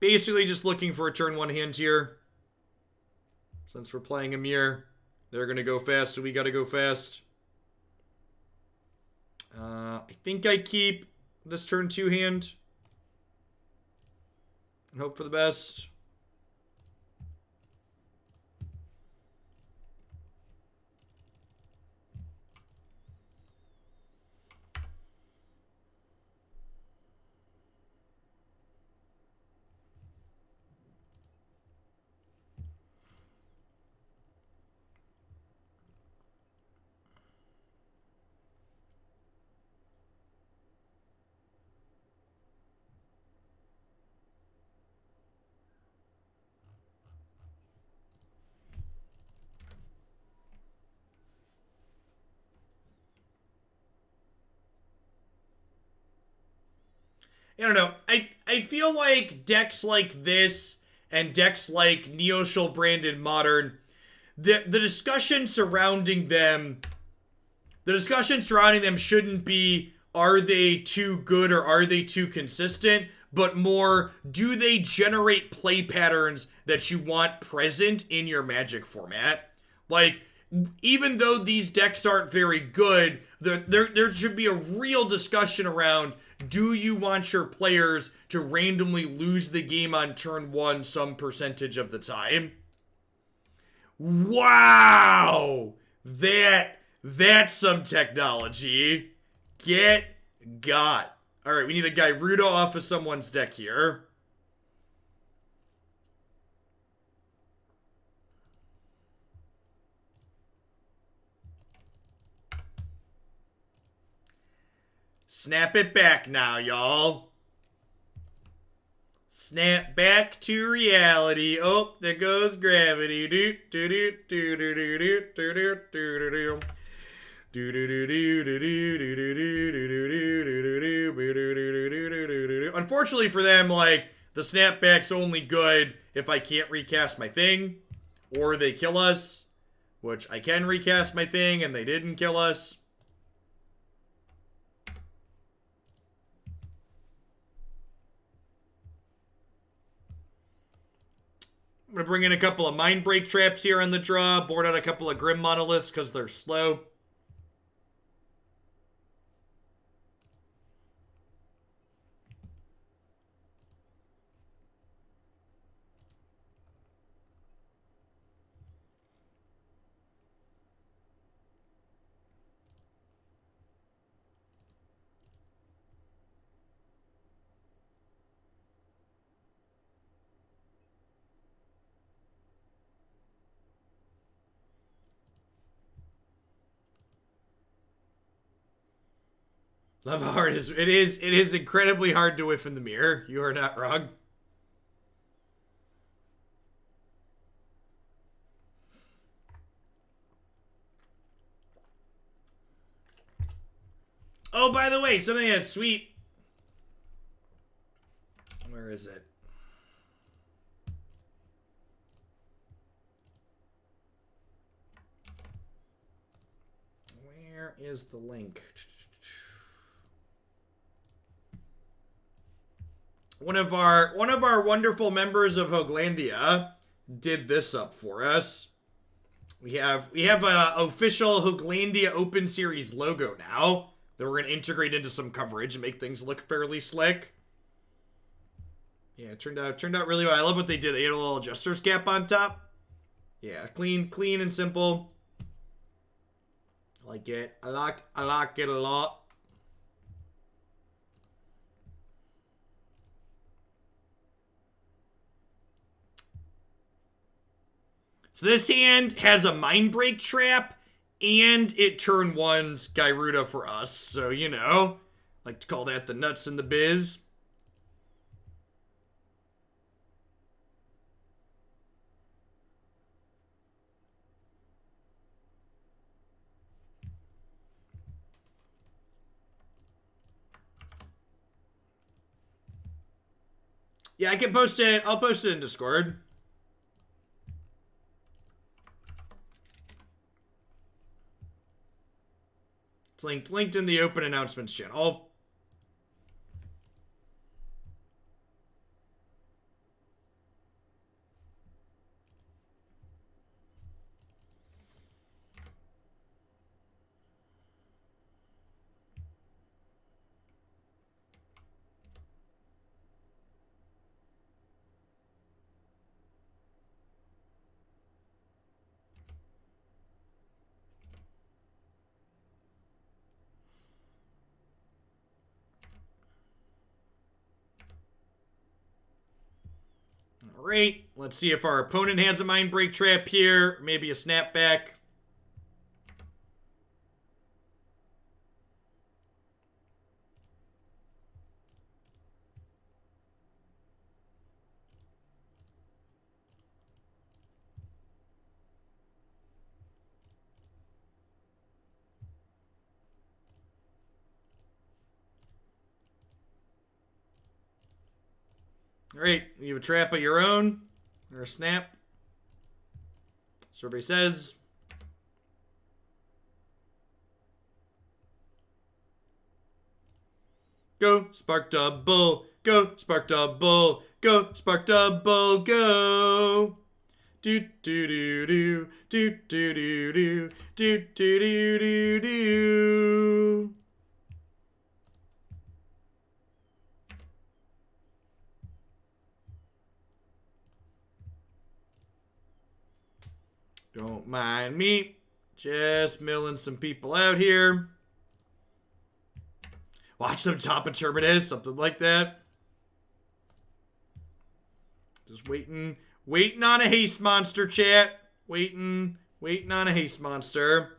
Basically just looking for a turn 1 hand here. Since we're playing a mirror, they're going to go fast, so we got to go fast. I think I keep this turn 2 hand. And hope for the best. I don't know. I feel like decks like this and decks like Neoshul Branded Modern, the discussion surrounding them shouldn't be, are they too good or are they too consistent, but more, do they generate play patterns that you want present in your Magic format? Like, even though these decks aren't very good, there should be a real discussion around, do you want your players to randomly lose the game on turn 1 some percentage of the time? Wow! That's some technology. Get got. Alright, we need a Gyruda off of someone's deck here. Snap it back now, y'all. Snap back to reality. Oh, there goes gravity. Unfortunately for them, like, the snapback's only good if I can't recast my thing, or they kill us, which I can recast my thing and they didn't kill us. I'm going to bring in a couple of Mindbreak Traps here on the draw. Board out a couple of Grim Monoliths because they're slow. Lava Heart it is incredibly hard to whiff in the mirror. You are not wrong. Oh, by the way, something that's sweet. Where is it? Where is the link? One of our wonderful members of Hooglandia did this up for us. We have a official Hooglandia Open Series logo now that we're gonna integrate into some coverage and make things look fairly slick. Yeah, it turned out really well. I love what they did. They had a little adjuster's cap on top. Yeah, clean and simple. I like it. I like it a lot. So this hand has a Mindbreak Trap, and it turn 1's Gyruda for us. So, you know, like to call that the nuts in the biz. Yeah, I can post it. I'll post it in Discord. It's linked in the open announcements channel. Alright, let's see if our opponent has a Mindbreak Trap here. Maybe a Snapback. Alright, you have a trap of your own. Or a snap. Survey says. Go, Spark Double. Go, Spark Double. Go, Spark Double. Go. Do do do do do do do do do do do do. Don't mind me. Just milling some people out here. Watch them top a Terminus, something like that. Just waiting on a haste monster, chat. Waiting on a haste monster.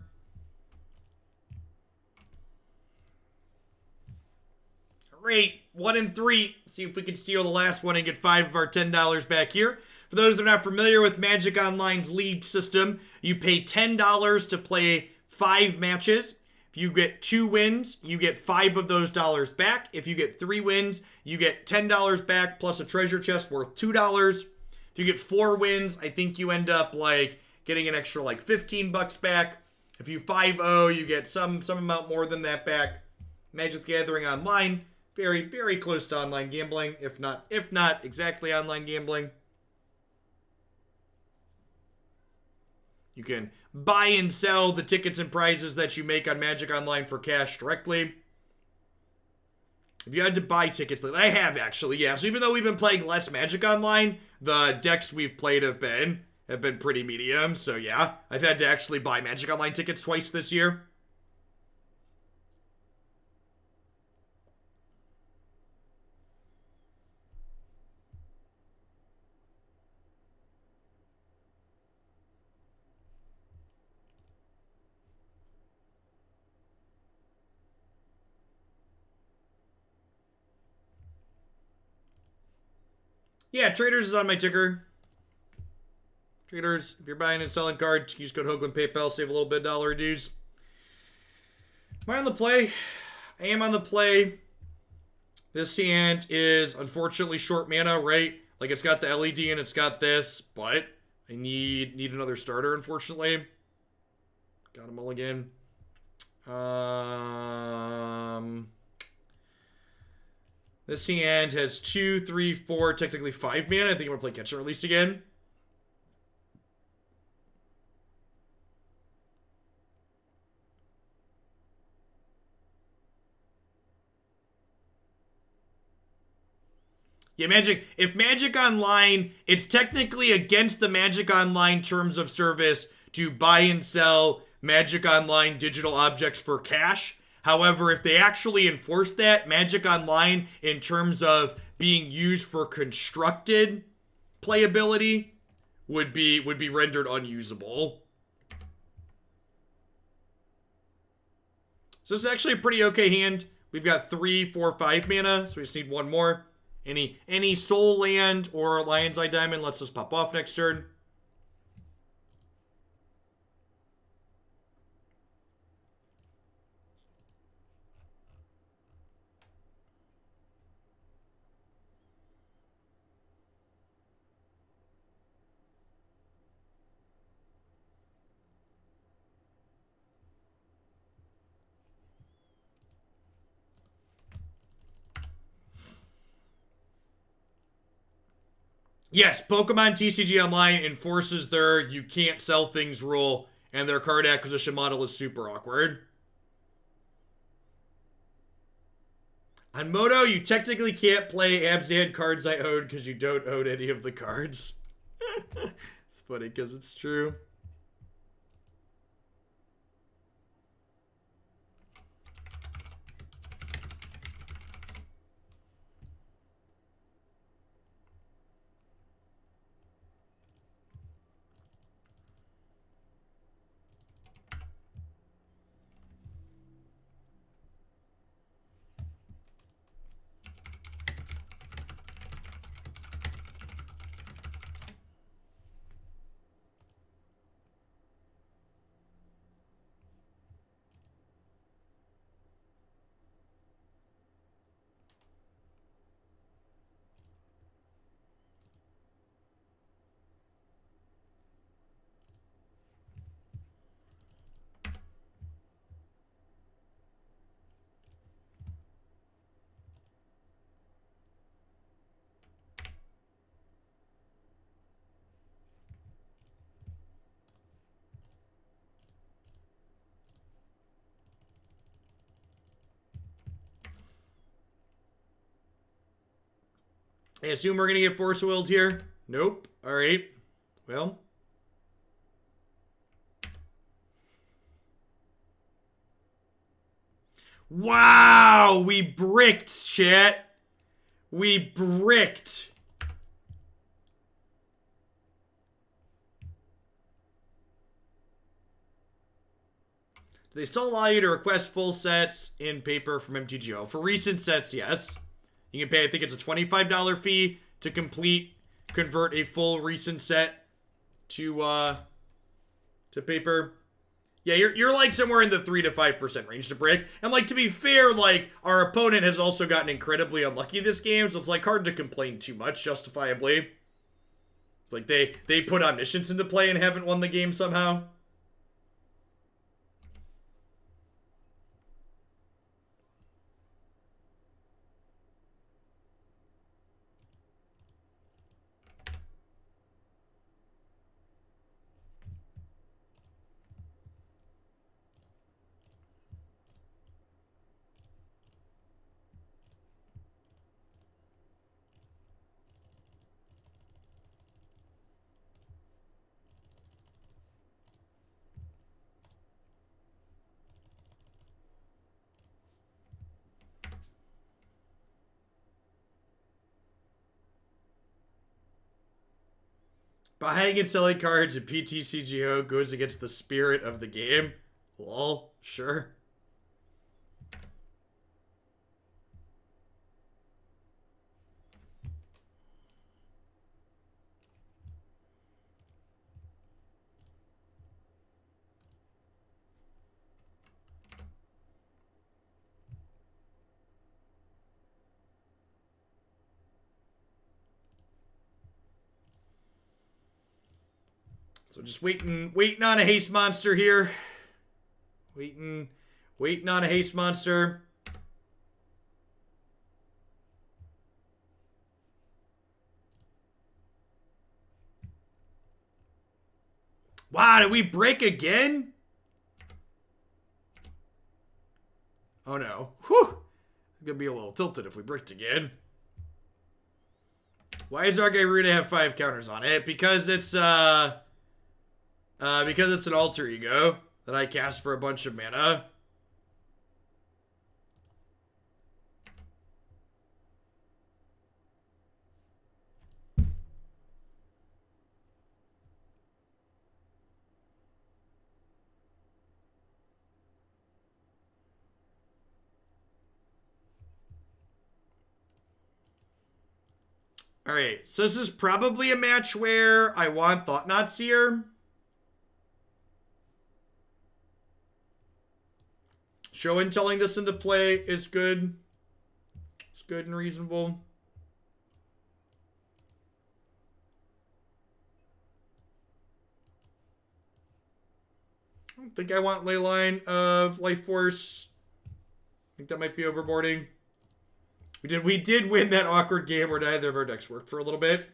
Great. 1 and 3. See if we can steal the last one and get 5 of our $10 back here. For those that are not familiar with Magic Online's league system, you pay $10 to play 5 matches. If you get 2 wins, you get 5 of those dollars back. If you get 3 wins, you get $10 back plus a treasure chest worth $2. If you get 4 wins, I think you end up like getting an extra like $15 back. If you 5-0, you get some amount more than that back. Magic the Gathering Online, very, very close to online gambling, if not exactly online gambling. You can buy and sell the tickets and prizes that you make on Magic Online for cash directly. If you had to buy tickets, I have actually, yeah. So even though we've been playing less Magic Online, the decks we've played have been pretty medium. So yeah, I've had to actually buy Magic Online tickets twice this year. Yeah, Traitors is on my ticker. Traders, if you're buying and selling cards, use code Hoagland PayPal, save a little bit of dollar dues. Am I on the play? I am on the play. This hand is unfortunately short mana, right? Like it's got the LED and it's got this, but I need another starter, unfortunately. Got a mulligan. This hand has 2, 3, 4, technically 5 mana. I think I'm gonna play Catch and Release again. Yeah, Magic. If Magic Online, it's technically against the Magic Online terms of service to buy and sell Magic Online digital objects for cash. However, if they actually enforce that, Magic Online, in terms of being used for constructed playability, would be rendered unusable. So this is actually a pretty okay hand. We've got 3, 4, 5 mana, so we just need one more. Any Soul Land or Lion's Eye Diamond lets us pop off next turn. Yes, Pokemon TCG Online enforces their you can't sell things rule, and their card acquisition model is super awkward. On Moto, you technically can't play Abzan cards I own because you don't own any of the cards. It's funny because it's true. I assume we're going to get Force Willed here. Nope. All right. Well. Wow. We bricked, chat. We bricked. Do they still allow you to request full sets in paper from MTGO? For recent sets, yes. You can pay, I think it's a $25 fee to convert a full recent set to paper. Yeah, you're like somewhere in the 3 to 5% range to break. And like, to be fair, like, our opponent has also gotten incredibly unlucky this game, so it's like hard to complain too much, justifiably. It's like they put Omniscience into play and haven't won the game somehow. Buying and selling cards in PTCGO goes against the spirit of the game. Lol, sure. So just waiting on a haste monster here. Waiting on a haste monster. Wow, did we break again? Oh no. Whew. It's gonna be a little tilted if we bricked again. Why does our Gyruda have 5 counters on it? Because it's an alter ego that I cast for a bunch of mana. Alright, so this is probably a match where I want Thought-Knot Seer. Show and telling this into play is good. It's good and reasonable. I don't think I want Leyline of Lifeforce. I think that might be overboarding. We did win that awkward game where neither of our decks worked for a little bit.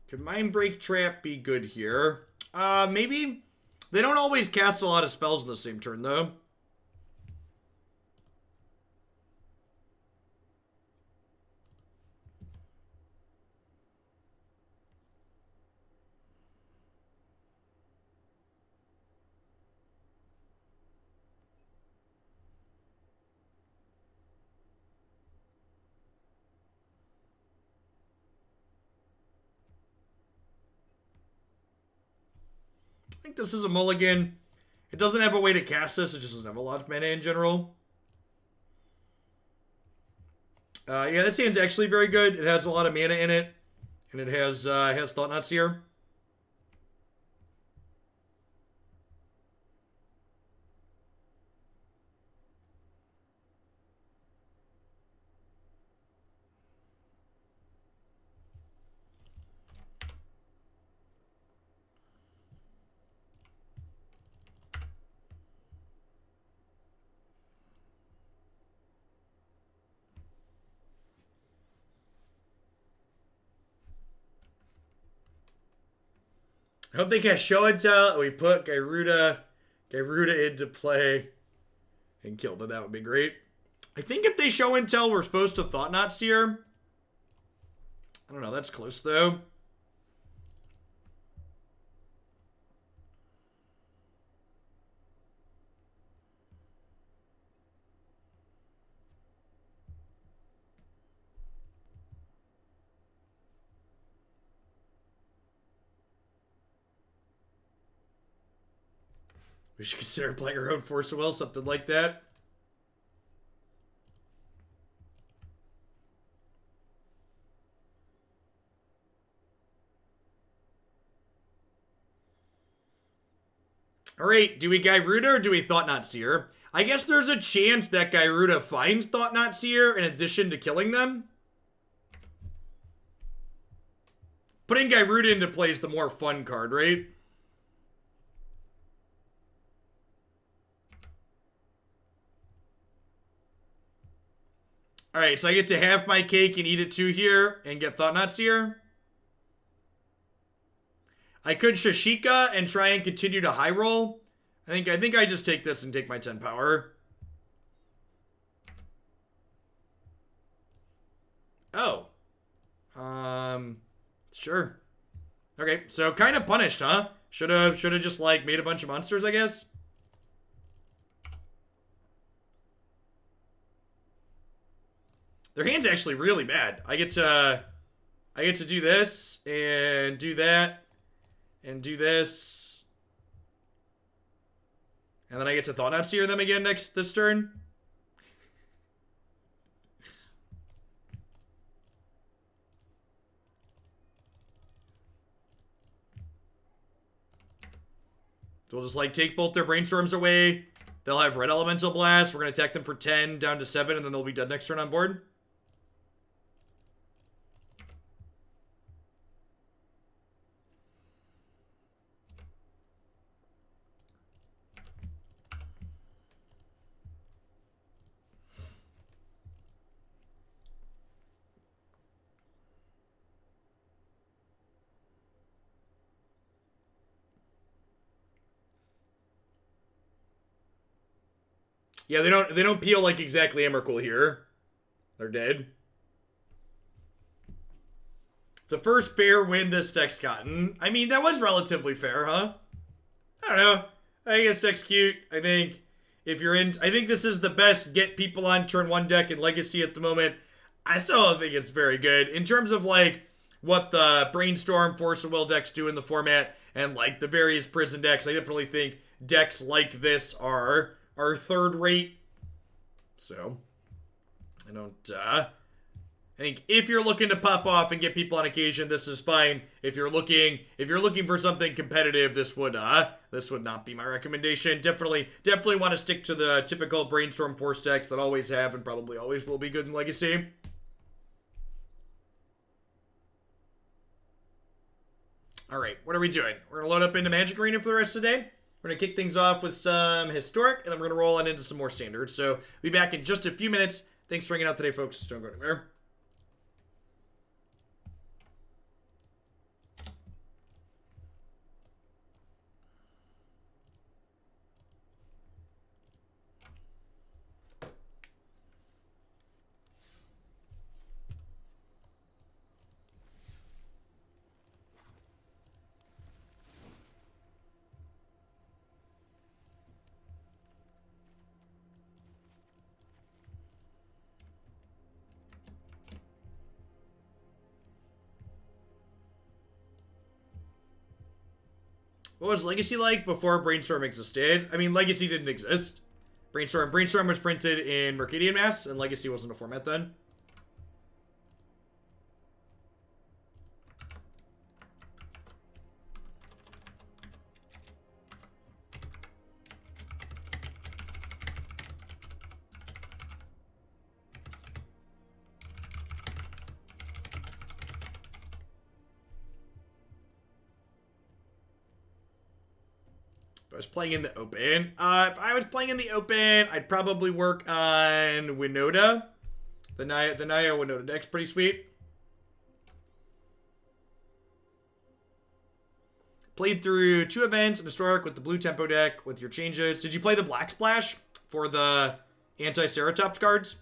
Could Mindbreak Trap be good here? Maybe. They don't always cast a lot of spells in the same turn, though. I think this is a mulligan. It doesn't have a way to cast this. It just doesn't have a lot of mana in general. Yeah, this hand's actually very good. It has a lot of mana in it. And it has Thought-Knot Seer. I hope they can show and tell. We put Gyruda into play and killed it. That would be great. I think if they show and tell, we're supposed to Thought-Knot Seer. I don't know. That's close, though. We should consider playing our own Force of Will, something like that. Alright, do we Gyruda or do we Thought-Knot Seer? I guess there's a chance that Gyruda finds Thought-Knot Seer in addition to killing them. Putting Gyruda into play is the more fun card, right? Alright, so I get to have my cake and eat it too here and get Thought-Knot Seer. I could Shashika and try and continue to high roll. I think I just take this and take my 10 power. Oh. Sure. Okay, so kind of punished, huh? Should have just like made a bunch of monsters, I guess. Their hand's actually really bad. I get to do this and do that and do this. And then I get to Thought-Knot Seer them again this turn. So we'll just like take both their brainstorms away. They'll have red elemental blast. We're gonna attack them for 10 down to 7, and then they'll be dead next turn on board. Yeah, they don't peel like exactly Emrakul here. They're dead. It's the first fair win this deck's gotten. I mean, that was relatively fair, huh? I don't know. I think this deck's cute. I think this is the best get people on turn 1 deck in Legacy at the moment. I still don't think it's very good. In terms of like what the Brainstorm, Force of Will decks do in the format and like the various prison decks, I definitely think decks like this are third rate. So I think if you're looking to pop off and get people on occasion, this is fine. If you're looking for something competitive, this would not be my recommendation. Definitely want to stick to the typical Brainstorm Force decks that always have and probably always will be good in Legacy. Alright, what are we doing? We're going to load up into Magic Arena for the rest of the day. We're going to kick things off with some Historic, and then we're going to roll on into some more Standards. So, be back in just a few minutes. Thanks for hanging out today, folks. Don't go anywhere. What was Legacy like before Brainstorm existed? I mean, Legacy didn't exist. Brainstorm was printed in Mercadian Mass, and Legacy wasn't a format then. I was playing in the open. If I was playing in the open, I'd probably work on Winota. The Naya Winota deck's pretty sweet. Played through 2 events in Historic with the blue tempo deck with your changes. Did you play the Black Splash for the anti-Ceratops cards?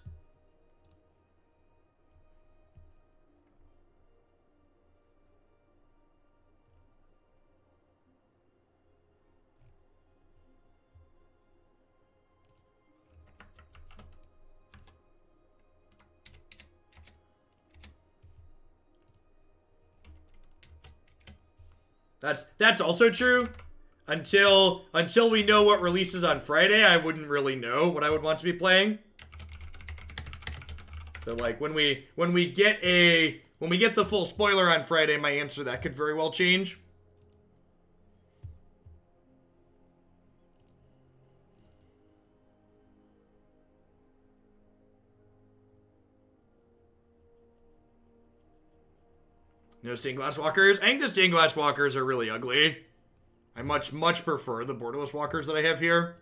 That's also true. Until we know what releases on Friday, I wouldn't really know what I would want to be playing. So like when we get the full spoiler on Friday, my answer to that could very well change. No stained glass walkers. I think the stained glass walkers are really ugly. I much prefer the borderless walkers that I have here.